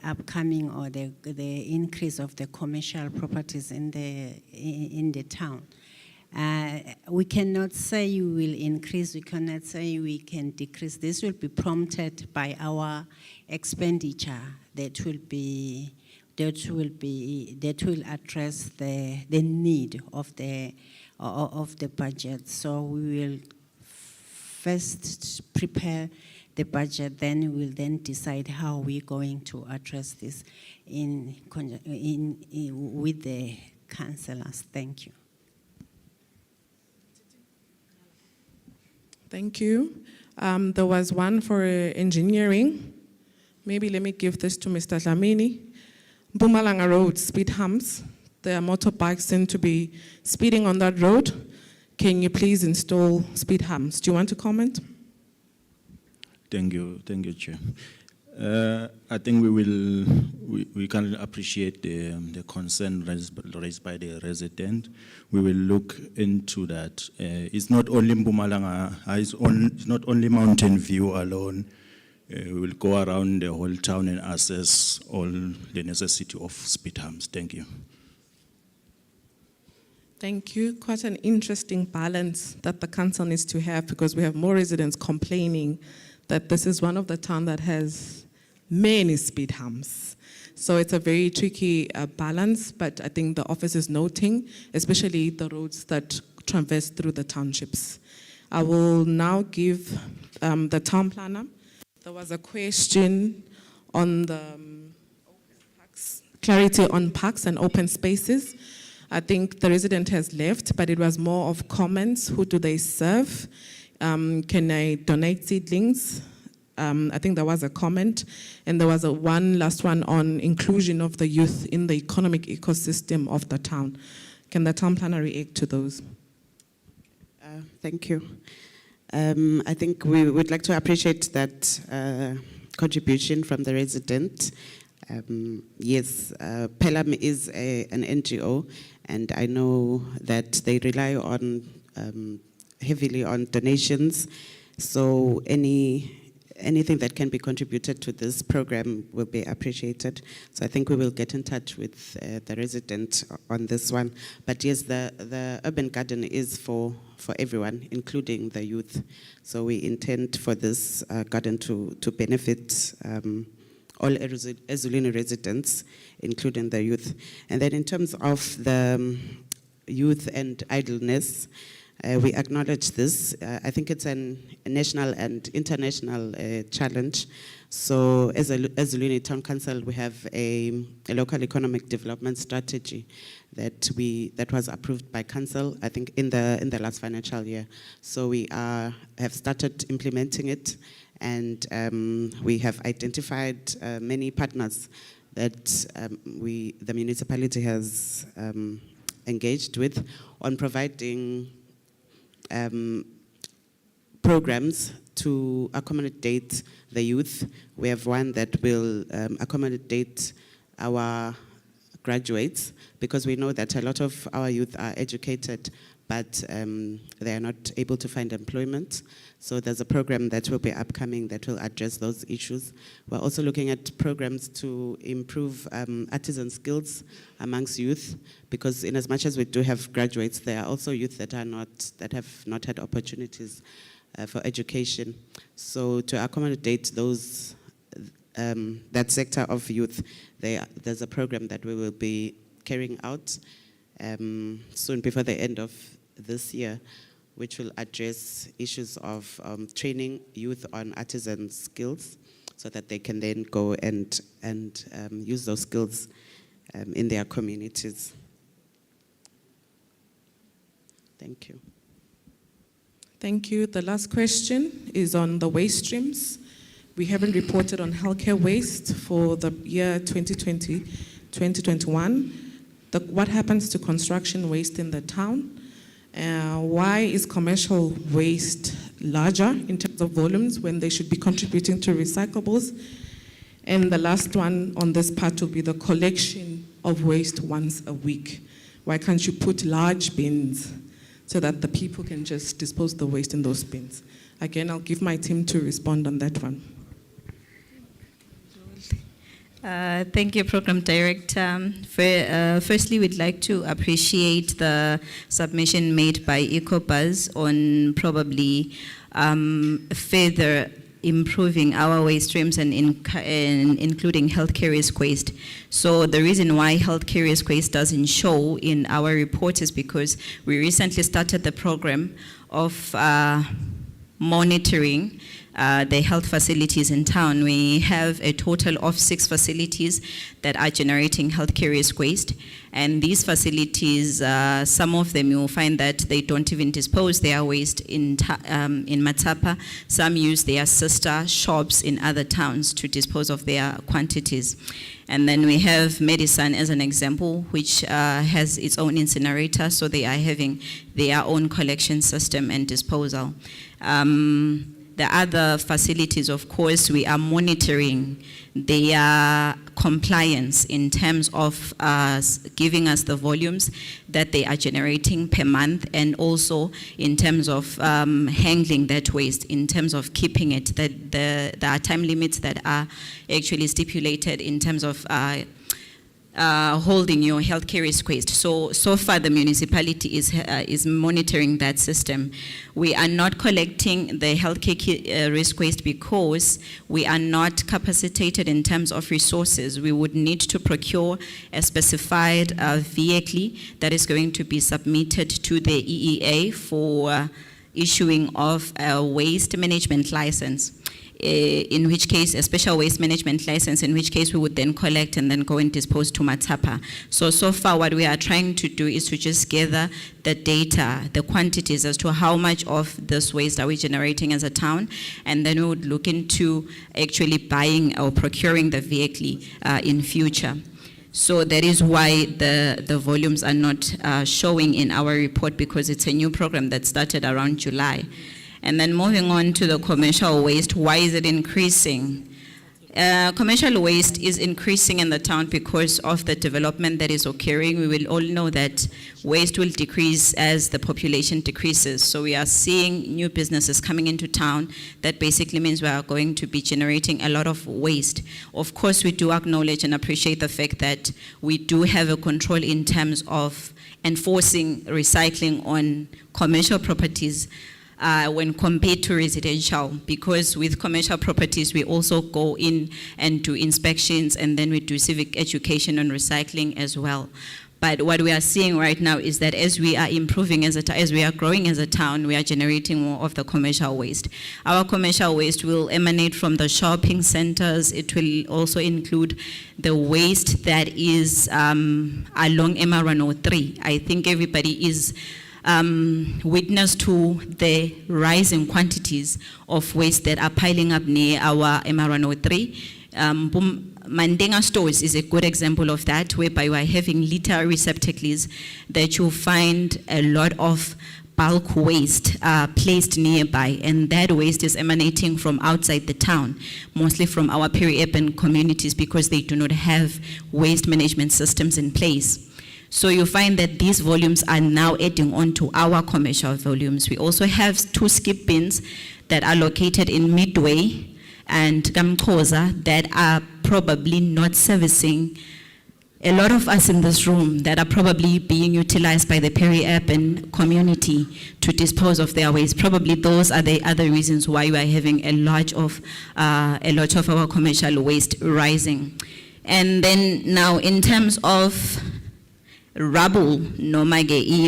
upcoming or the increase of the commercial properties in the town. We cannot say we will increase, we cannot say we can decrease. This will be prompted by our expenditure that will address the need of the budget. So we will first prepare the budget, then we will then decide how we're going to address this with the councillors. Thank you. Thank you. There was one for engineering. Maybe let me give this to Mr. Dlamini. Mpumalanga Road, speed humps. There are motorbikes seem to be speeding on that road. Can you please install speed humps? Do you want to comment? Thank you, Chair. I think we can appreciate the concern raised by the resident. We will look into that. It's not only Mpumalanga, it's not only Mountain View alone. We will go around the whole town and assess all the necessity of speed humps. Thank you. Thank you. Quite an interesting balance that the council needs to have, because we have more residents complaining that this is one of the towns that has many speed humps. So it's a very tricky balance, but I think the office is noting, especially the roads that traverse through the townships. I will now give the town planner. There was a question on the clarity on parks and open spaces. I think the resident has left, but it was more of comments. Who do they serve? Can I donate seedlings? I think there was a comment, and there was one last one on inclusion of the youth in the economic ecosystem of the town. Can the town planner react to those? Thank you. I think we would like to appreciate that contribution from the resident. Yes, Pelham is an NGO, and I know that they rely on heavily on donations. So anything that can be contributed to this program will be appreciated. So I think we will get in touch with the resident on this one. But yes, the urban garden is for everyone, including the youth. So we intend for this garden to benefit all Azulini residents, including the youth. And then in terms of the youth and idleness, we acknowledge this. I think it's a national and international challenge. So as Azulini Town Council, we have a local economic development strategy that was approved by council, I think in the last financial year. So we have started implementing it, and we have identified many partners that the municipality has engaged with on providing programs to accommodate the youth. We have one that will accommodate our graduates, because we know that a lot of our youth are educated, but they are not able to find employment. So there's a program that will be upcoming that will address those issues. We're also looking at programs to improve artisan skills amongst youth, because in as much as we do have graduates, there are also youth that have not had opportunities for education. So to accommodate those that sector of youth, there's a program that we will be carrying out soon, before the end of this year, which will address issues of training youth on artisan skills, so that they can then go and use those skills in their communities. Thank you. Thank you. The last question is on the waste streams. We haven't reported on healthcare waste for the year 2020, 2021. What happens to construction waste in the town? Why is commercial waste larger in terms of volumes when they should be contributing to recyclables? And the last one on this part will be the collection of waste once a week. Why can't you put large bins so that the people can just dispose the waste in those bins? Again, I'll give my team to respond on that one. Thank you, Program Director. Firstly, we'd like to appreciate the submission made by EcoBuzz on probably further improving our waste streams and including healthcare risk waste. So the reason why healthcare risk waste doesn't show in our report is because we recently started the program of monitoring the health facilities in town. We have a total of 6 facilities that are generating healthcare risk waste. And these facilities, some of them you will find that they don't even dispose their waste in Matapa. Some use their sister shops in other towns to dispose of their quantities. And then we have Medicine as an example, which has its own incinerator, so they are having their own collection system and disposal. The other facilities, of course, we are monitoring their compliance in terms of giving us the volumes that they are generating per month, and also in terms of handling that waste, in terms of keeping it. That there are time limits that are actually stipulated in terms of holding your healthcare risk waste. So far the municipality is monitoring that system. We are not collecting the healthcare risk waste because we are not capacitated in terms of resources. We would need to procure a specified vehicle that is going to be submitted to the EEA for issuing of a waste management license. In which case, a special waste management license, in which case we would then collect and then go and dispose to Matapa. So far what we are trying to do is to just gather the data, the quantities as to how much of this waste are we generating as a town, and then we would look into actually buying or procuring the vehicle in future. So that is why the volumes are not showing in our report, because it's a new program that started around July. And then moving on to the commercial waste, why is it increasing? Commercial waste is increasing in the town because of the development that is occurring. We will all know that waste will decrease as the population decreases. So we are seeing new businesses coming into town. That basically means we are going to be generating a lot of waste. Of course, we do acknowledge and appreciate the fact that we do have a control in terms of enforcing recycling on commercial properties when compared to residential, because with commercial properties we also go in and do inspections, and then we do civic education on recycling as well. But what we are seeing right now is that as we are improving as we are growing as a town, we are generating more of the commercial waste. Our commercial waste will emanate from the shopping centers. It will also include the waste that is along MR103. I think everybody is witness to the rising quantities of waste that are piling up near our MR103. Mandenga stores is a good example of that, whereby we are having litter receptacles that you find a lot of bulk waste placed nearby, and that waste is emanating from outside the town, mostly from our peri-urban communities, because they do not have waste management systems in place. So you find that these volumes are now adding on to our commercial volumes. We also have 2 skip bins that are located in Midway and Kamkoza that are probably not servicing a lot of us in this room, that are probably being utilized by the peri-urban community to dispose of their waste. Probably those are the other reasons why we are having a lot of our commercial waste rising. And then now in terms of rubble,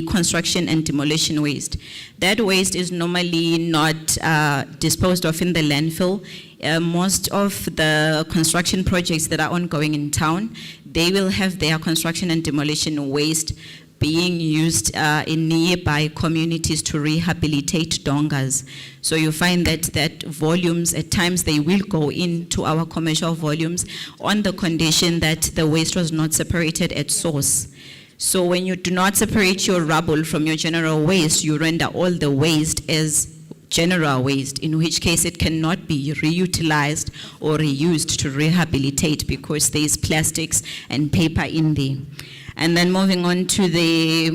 construction and demolition waste. That waste is normally not disposed of in the landfill. Most of the construction projects that are ongoing in town, they will have their construction and demolition waste being used in nearby communities to rehabilitate dongas. So you find that volumes, at times they will go into our commercial volumes on the condition that the waste was not separated at source. So when you do not separate your rubble from your general waste, you render all the waste as general waste, in which case it cannot be reutilized or reused to rehabilitate because there's plastics and paper in there. And then moving on to the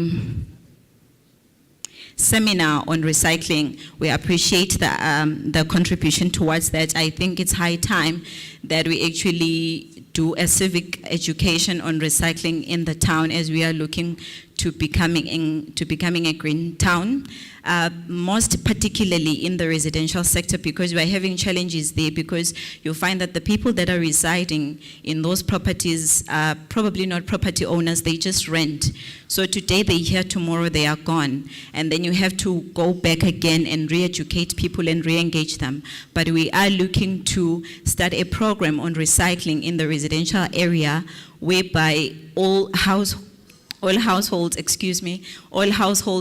seminar on recycling, we appreciate the contribution towards that. I think it's high time that we actually do a civic education on recycling in the town as we are looking to becoming a green town. Most particularly in the residential sector, because we're having challenges there, because you'll find that the people that are residing in those properties are probably not property owners, they just rent. So today they're here, tomorrow they are gone. And then you have to go back again and re-educate people and re-engage them. But we are looking to start a program on recycling in the residential area, whereby all households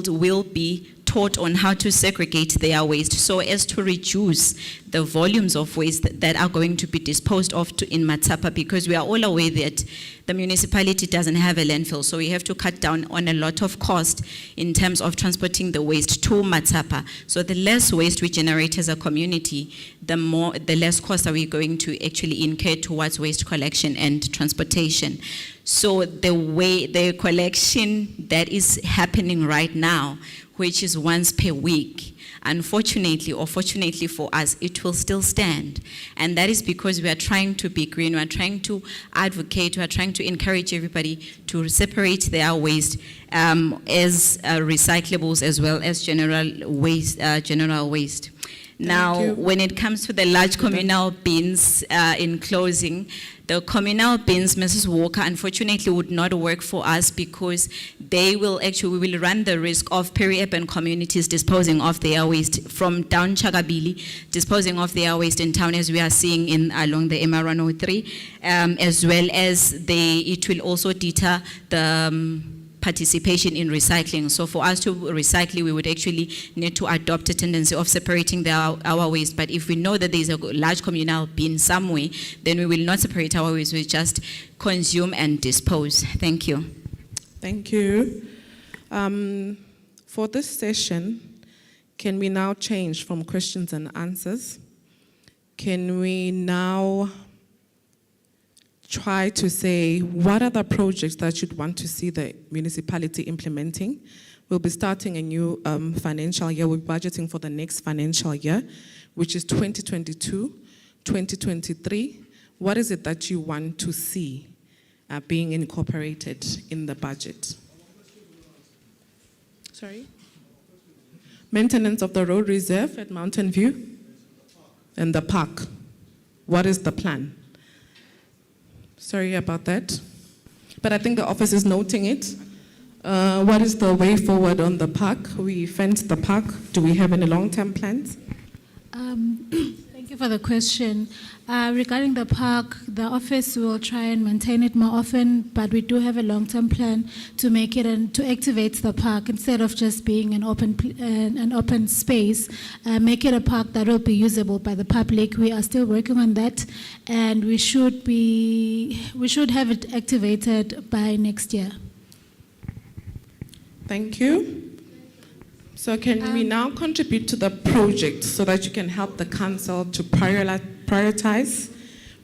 will be taught on how to segregate their waste so as to reduce the volumes of waste that are going to be disposed of in Matsapa, because we are all aware that the municipality doesn't have a landfill, so we have to cut down on a lot of cost in terms of transporting the waste to Matsapa. So the less waste we generate as a community, the less cost are we going to actually incur towards waste collection and transportation. So the collection that is happening right now, which is once per week, unfortunately or fortunately for us, it will still stand. And that is because we are trying to be green, we are trying to advocate, we are trying to encourage everybody to separate their waste as recyclables as well as general waste. Now, when it comes to the large communal bins, in closing, the communal bins, Mrs. Walker, unfortunately would not work for us because we will run the risk of peri-urban communities disposing of their waste from down Chagabili, disposing of their waste in town, as we are seeing along the MR103, as well as it will also deter the participation in recycling. So for us to recycle, we would actually need to adopt a tendency of separating our waste. But if we know that there's a large communal bin somewhere, then we will not separate our waste, we just consume and dispose. Thank you. Thank you. For this session, can we now change from questions and answers? Can we now try to say what are the projects that you'd want to see the municipality implementing? We'll be starting a new financial year. We're budgeting for the next financial year, which is 2022, 2023. What is it that you want to see being incorporated in the budget? Sorry? Maintenance of the road reserve at Mountain View and the park. What is the plan? Sorry about that. But I think the office is noting it. What is the way forward on the park? We fenced the park. Do we have any long-term plans? Thank you for the question. Regarding the park, the office will try and maintain it more often, but we do have a long-term plan to make it and to activate the park instead of just being an open space. Make it a park that will be usable by the public. We are still working on that, and we should have it activated by next year. Thank you. So can we now contribute to the project so that you can help the council to prioritize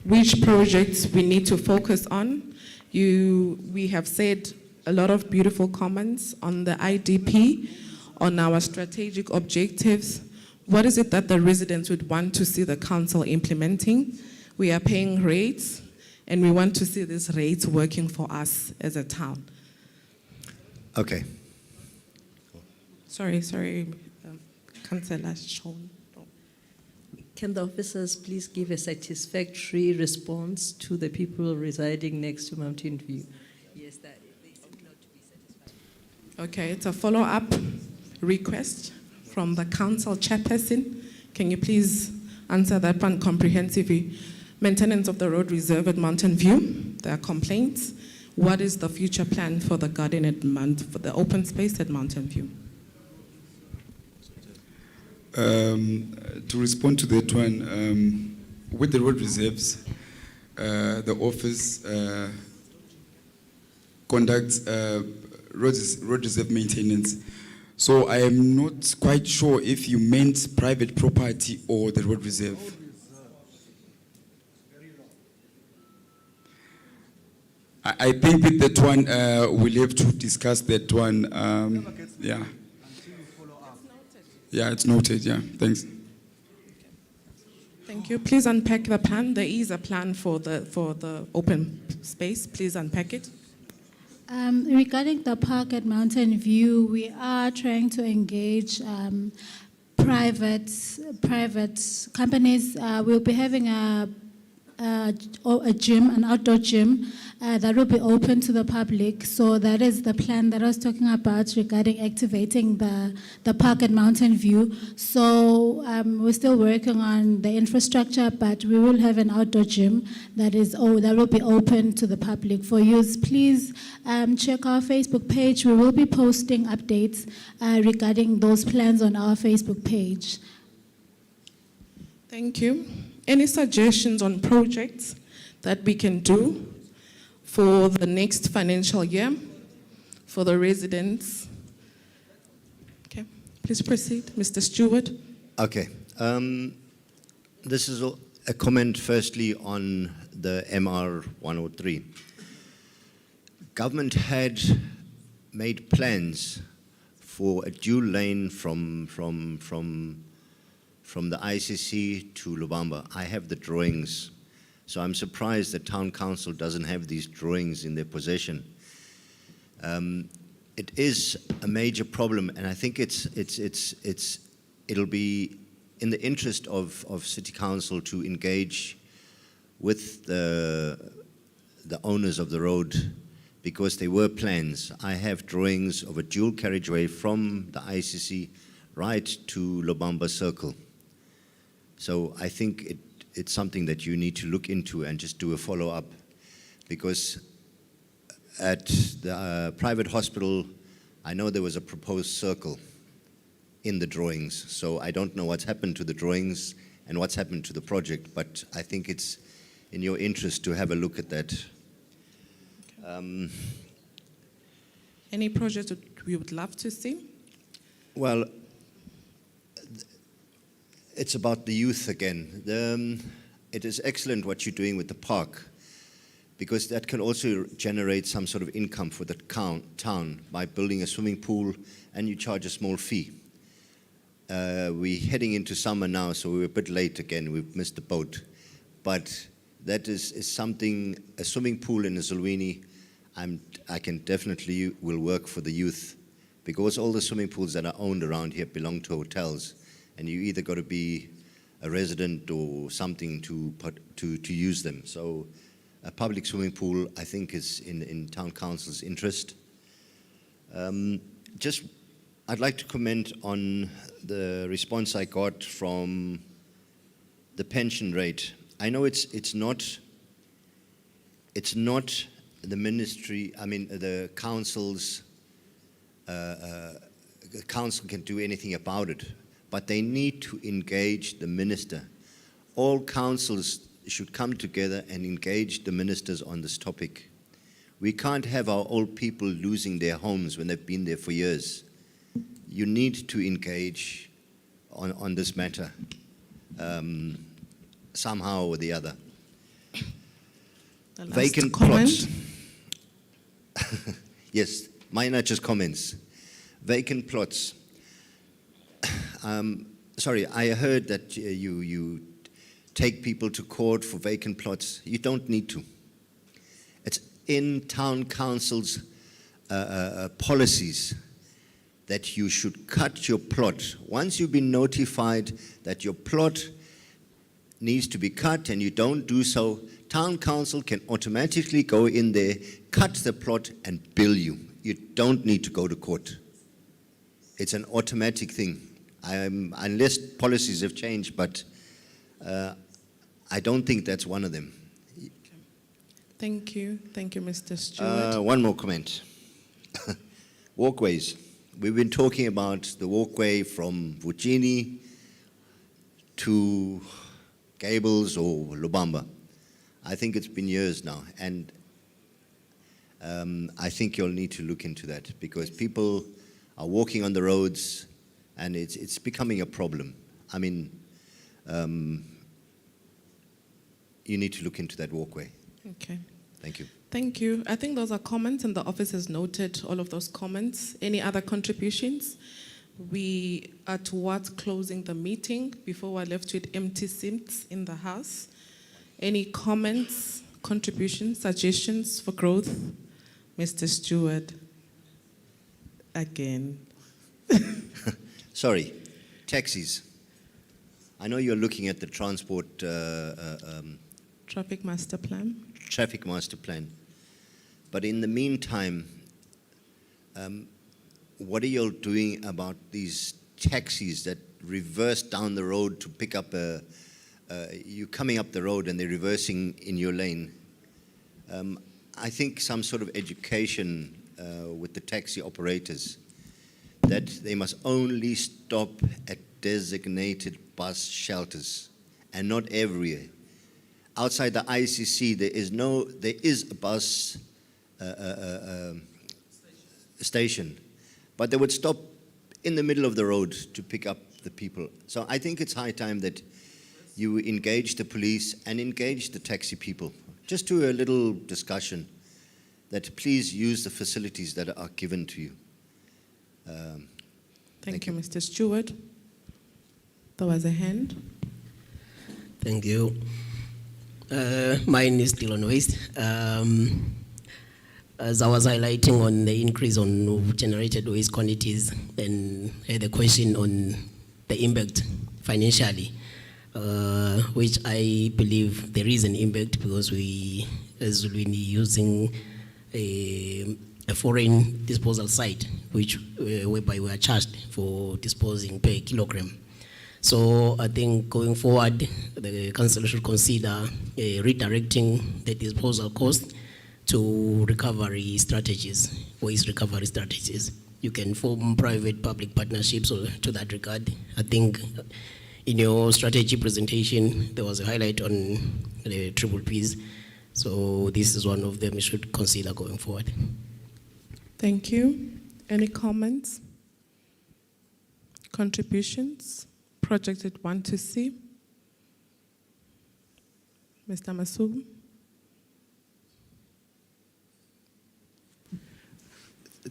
which projects we need to focus on? We have said a lot of beautiful comments on the IDP, on our strategic objectives. What is it that the residents would want to see the council implementing? We are paying rates, and we want to see these rates working for us as a town. Okay. Sorry, Councillor Sean. Can the officers please give a satisfactory response to the people residing next to Mountain View? Yes, that they seem not to be satisfied. Okay, it's a follow-up request from the council chairperson. Can you please answer that one comprehensively? Maintenance of the road reserve at Mountain View, there are complaints. what is the future plan for the garden for the open space at Mountain View? To respond to that one, with the road reserves, the office conducts road reserve maintenance. So I am not quite sure if you meant private property or the road reserve. I think with that one, we'll have to discuss that one. Yeah. Yeah, it's noted. Yeah, thanks. Thank you. Please unpack the plan. There is a plan for the open space. Please unpack it. Regarding the park at Mountain View, we are trying to engage private companies. We'll be having a gym, an outdoor gym that will be open to the public. So that is the plan that I was talking about regarding activating the park at Mountain View. So we're still working on the infrastructure, but we will have an outdoor gym that will be open to the public for use. Please check our Facebook page. We will be posting updates regarding those plans on our Facebook page. Thank you. Any suggestions on projects that we can do for the next financial year for the residents? Okay, please proceed, Mr. Stewart. Okay. This is a comment firstly on the MR 103. Government had made plans for a dual lane from the ICC to Lubamba. I have the drawings, so I'm surprised that Town Council doesn't have these drawings in their possession. It is a major problem, and I think it'll be in the interest of City Council to engage with the owners of the road, because there were plans. I have drawings of a dual carriageway from the ICC right to Lubamba Circle. So I think it's something that you need to look into and just do a follow-up, because at the private hospital, I know there was a proposed circle in the drawings. So I don't know what's happened to the drawings and what's happened to the project, but I think it's in your interest to have a look at that. Any projects that we would love to see? Well, it's about the youth again. It is excellent what you're doing with the park, because that can also generate some sort of income for the town by building a swimming pool, and you charge a small fee. We're heading into summer now, so we're a bit late again. We've missed the boat. But that is something, a swimming pool in Azulini, I can definitely will work for the youth, because all the swimming pools that are owned around here belong to hotels, and you either got to be a resident or something to use them. So a public swimming pool, I think, is in Town Council's interest. I'd like to comment on the response I got from the pension rate. I know it's not the ministry, the council's, the council can do anything about it, but they need to engage the minister. All councils should come together and engage the ministers on this topic. We can't have our old people losing their homes when they've been there for years. You need to engage on this matter somehow or the other. Vacant plots. Yes, mine are just comments. Vacant plots. Sorry, I heard that you take people to court for vacant plots. You don't need to. It's in Town Council's policies that you should cut your plot. Once you've been notified that your plot needs to be cut and you don't do so, Town Council can automatically go in there, cut the plot and bill you. You don't need to go to court. It's an automatic thing. Unless policies have changed, but I don't think that's one of them. Thank you, Mr. Stewart. One more comment. Walkways. We've been talking about the walkway from Vuchini to Gables or Lubamba. I think it's been years now, and I think you'll need to look into that because people are walking on the roads and it's becoming a problem. I mean, you need to look into that walkway. Okay. Thank you. Thank you. I think those are comments, and the office has noted all of those comments. Any other contributions? We are towards closing the meeting before we're left with empty seats in the House. Any comments, contributions, suggestions for growth? Mr. Stewart, again. Sorry, taxis. I know you're looking at the transport Traffic master plan. Traffic master plan. But in the meantime, what are you all doing about these taxis that reverse down the road to pick up you coming up the road and they're reversing in your lane? I think some sort of education with the taxi operators that they must only stop at designated bus shelters and not everywhere. Outside the ICC, there is a bus station, but they would stop in the middle of the road to pick up the people. So I think it's high time that you engage the police and engage the taxi people. Just do a little discussion that please use the facilities that are given to you. Thank you, Mr. Stewart. There was a hand. Thank you. Mine is still on waste. As I was highlighting on the increase on generated waste quantities, and had a question on the impact financially, which I believe there is an impact because we, as we're using a foreign disposal site, which whereby we are charged for disposing per kilogram. So I think going forward, the council should consider redirecting the disposal cost to recovery strategies, waste recovery strategies. You can form private-public partnerships to that regard. I think in your strategy presentation, there was a highlight on the triple Ps. So this is one of them you should consider going forward. Thank you. Any comments? Contributions? Projected 1 to C. Mr. Masubu.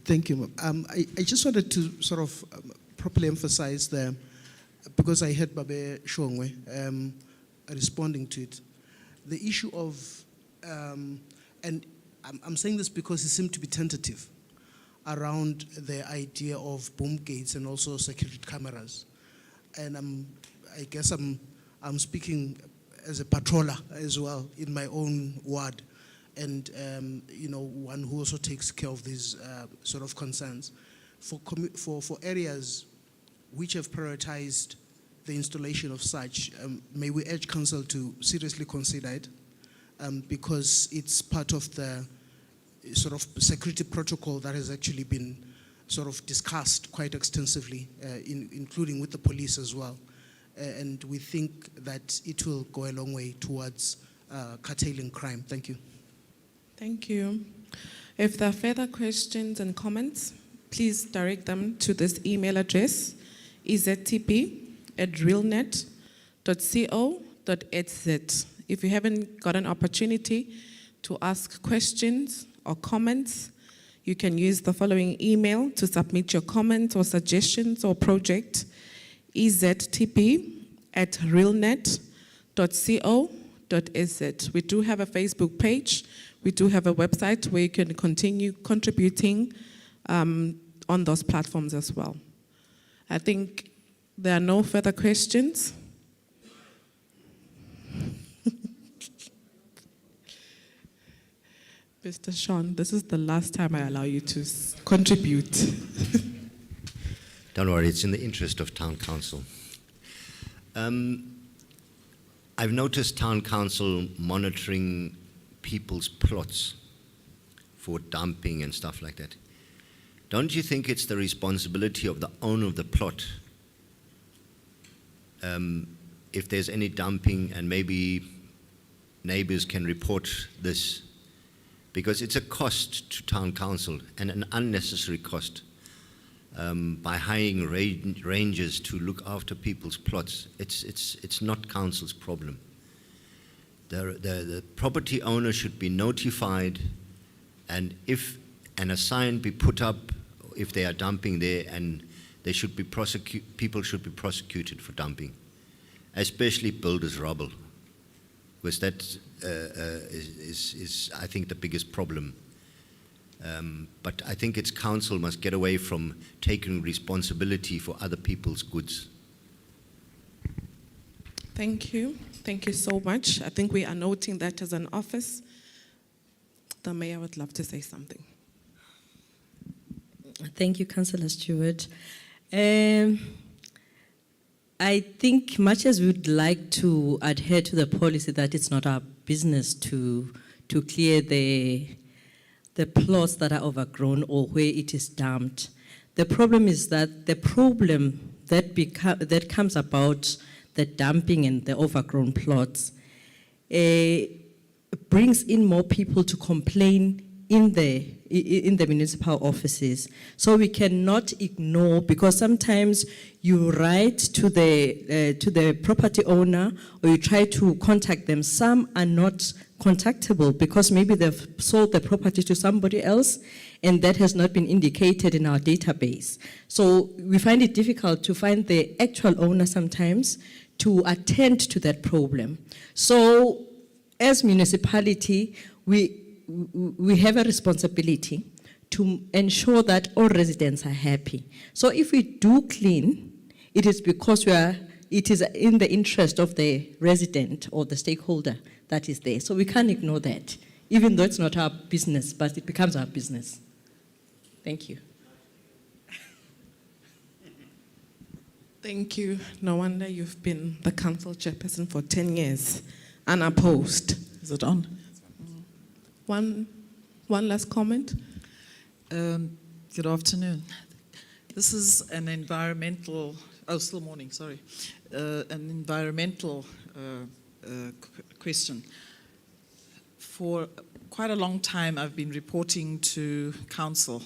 Thank you. I just wanted to sort of properly emphasize there, because I heard Babe Shongwe responding to it, the issue of, and I'm saying this because it seemed to be tentative around the idea of boom gates and also security cameras. And I guess I'm speaking as a patroller as well in my own ward, and one who also takes care of these sort of concerns. For areas which have prioritized the installation of such, may we urge council to seriously consider it, because it's part of the sort of security protocol that has actually been sort of discussed quite extensively, including with the police as well. And we think that it will go a long way towards curtailing crime. Thank you. Thank you. If there are further questions and comments, please direct them to this email address, eztp@realnet.co.nz. If you haven't got an opportunity to ask questions or comments, you can use the following email to submit your comments or suggestions or project, eztp@realnet.co.nz. We do have a Facebook page. We do have a website where you can continue contributing on those platforms as well. I think there are no further questions. Mr. Sean, this is the last time I allow you to contribute. Don't worry, it's in the interest of town council. I've noticed town council monitoring people's plots for dumping and stuff like that. Don't you think it's the responsibility of the owner of the plot, if there's any dumping, and maybe neighbors can report this, because it's a cost to town council and an unnecessary cost, by hiring rangers to look after people's plots. It's not council's problem. The property owner should be notified, and a sign be put up if they are dumping there, and they should be people should be prosecuted for dumping, especially builders' rubble, because that is I think the biggest problem. But I think it's council must get away from taking responsibility for other people's goods. Thank you. Thank you so much. I think we are noting that as an office. The mayor would love to say something. Thank you, Councillor Stewart. I think much as we would like to adhere to the policy that it's not our business to clear the plots that are overgrown or where it is dumped, the problem is that the problem that comes about the dumping and the overgrown plots brings in more people to complain in the municipal offices. So we cannot ignore, because sometimes you write to the property owner or you try to contact them. Some are not contactable because maybe they've sold the property to somebody else and that has not been indicated in our database. So we find it difficult to find the actual owner sometimes to attend to that problem. So as municipality, we have a responsibility to ensure that all residents are happy. So if we do clean, it is because it is in the interest of the resident or the stakeholder that is there. So we can't ignore that, even though it's not our business, but it becomes our business. Thank you. Thank you. No wonder you've been the council chairperson for 10 years, unopposed. Is it on? One last comment. Good afternoon. This is an environmental, still morning, sorry. An environmental question. For quite a long time, I've been reporting to council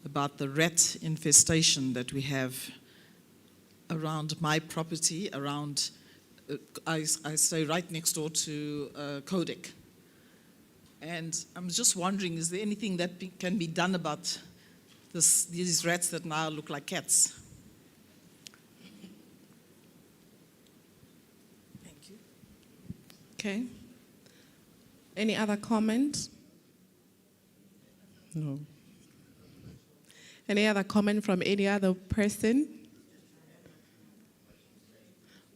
about the rat infestation that we have around my property, around, I stay right next door to Kodak. And I'm just wondering, is there anything that can be done about these rats that now look like cats? Thank you. Okay. Any other comment? No. Any other comment from any other person?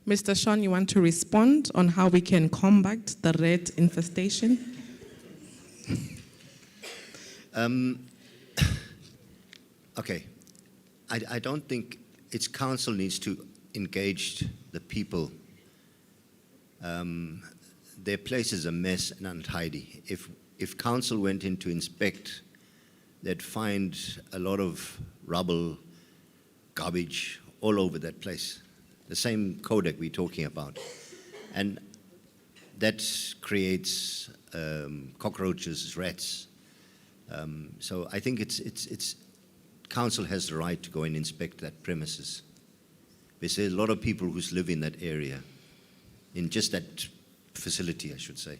Mr. Sean, you want to respond on how we can combat the rat infestation? Okay, I don't think its council needs to engage the people. Their place is a mess and untidy. If council went in to inspect, they'd find a lot of rubble, garbage all over that place. The same Kodak we're talking about. And that creates cockroaches, rats. So I think it's council has the right to go and inspect that premises. There's a lot of people who live in that area, in just that facility, I should say.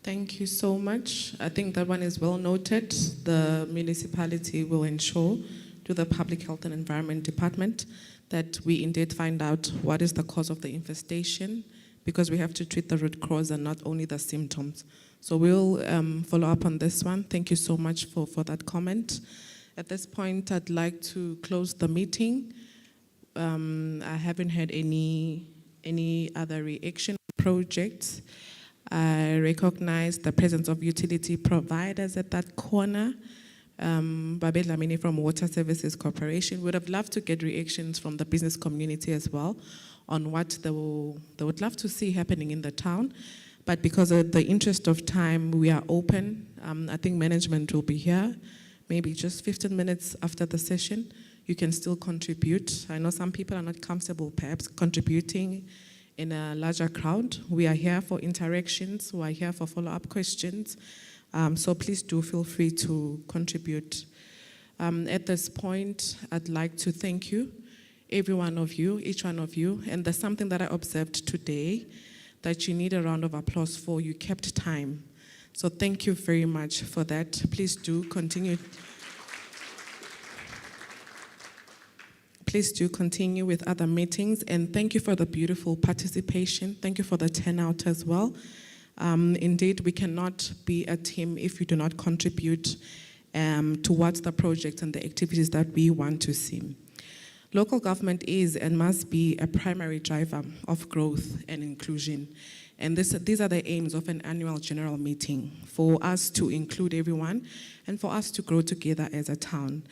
Thank you so much. I think that one is well noted. The municipality will ensure to the Public Health and Environment Department that we indeed find out what is the cause of the infestation, because we have to treat the root cause and not only the symptoms. So we'll follow up on this one. Thank you so much for that comment. At this point, I'd like to close the meeting. I haven't had any other reaction projects. I recognize the presence of utility providers at that corner. Babet Lamini from Water Services Corporation. Would have loved to get reactions from the business community as well on what they would love to see happening in the town. But because of the interest of time, we are open. I think management will be here, maybe just 15 minutes after the session. You can still contribute. I know some people are not comfortable perhaps contributing in a larger crowd. We are here for interactions. We are here for follow-up questions. So please do feel free to contribute. At this point, I'd like to thank you, every one of you, each one of you. And there's something that I observed today that you need a round of applause for. You kept time. So thank you very much for that. Please do continue. Please do continue with other meetings, and thank you for the beautiful participation. Thank you for the turnout as well. Indeed, we cannot be a team if we do not contribute towards the projects and the activities that we want to see. Local government is and must be a primary driver of growth and inclusion. And these are the aims of an annual general meeting, for us to include everyone and for us to grow together as a town.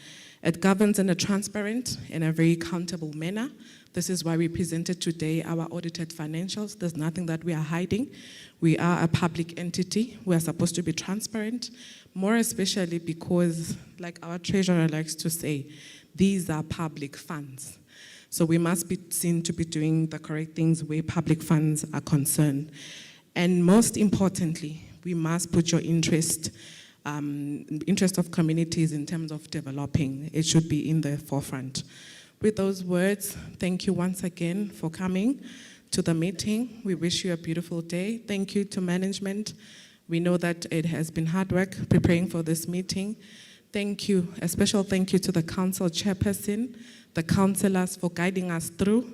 It governs in a transparent and a very accountable manner. This is why we presented today our audited financials. There's nothing that we are hiding. We are a public entity. We are supposed to be transparent, more especially because, like our treasurer likes to say, these are public funds. So we must be seen to be doing the correct things where public funds are concerned. And most importantly, we must put your interest of communities in terms of developing. It should be in the forefront. With those words, thank you once again for coming to the meeting. We wish you a beautiful day. Thank you to management. We know that it has been hard work preparing for this meeting. Thank you, a special thank you to the council chairperson, the councillors for guiding us through.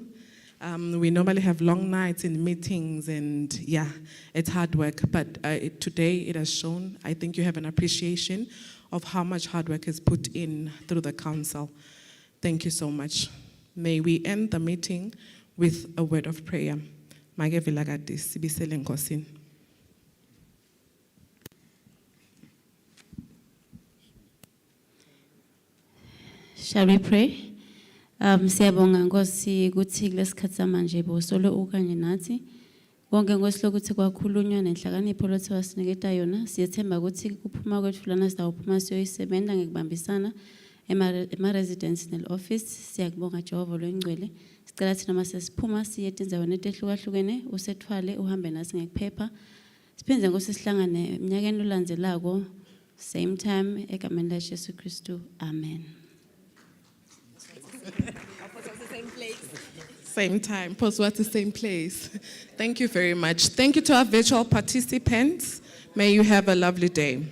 We normally have long nights in meetings, and yeah, it's hard work, but today it has shown. I think you have an appreciation of how much hard work is put in through the council. Thank you so much. May we end the meeting with a word of prayer. Shall we pray? Siyabonga Nkosi ukuthi kulesikhathi samanje bosolo ukanye nathi konke Nkosi lokuthi kwakhulunywa nenhlakanipho lothe wasiniketa yona siyethemba ukuthi kuphuma kwethu lana sidawuphuma siyoyisebenza ngekubambisana ema residence nel office. Siyakubonga Jehova lwengcwele, sicela thina mase siphuma siye etinzaweni etehlukahlukene usethwale uhambe nasi ngekuphepha. Siphinde Nkosi sihlangane eminyakeni olandzelako same time egameni la Jesu Kristu, amen. Same time, post what's the same place. Thank you very much. Thank you to our virtual participants. May you have a lovely day.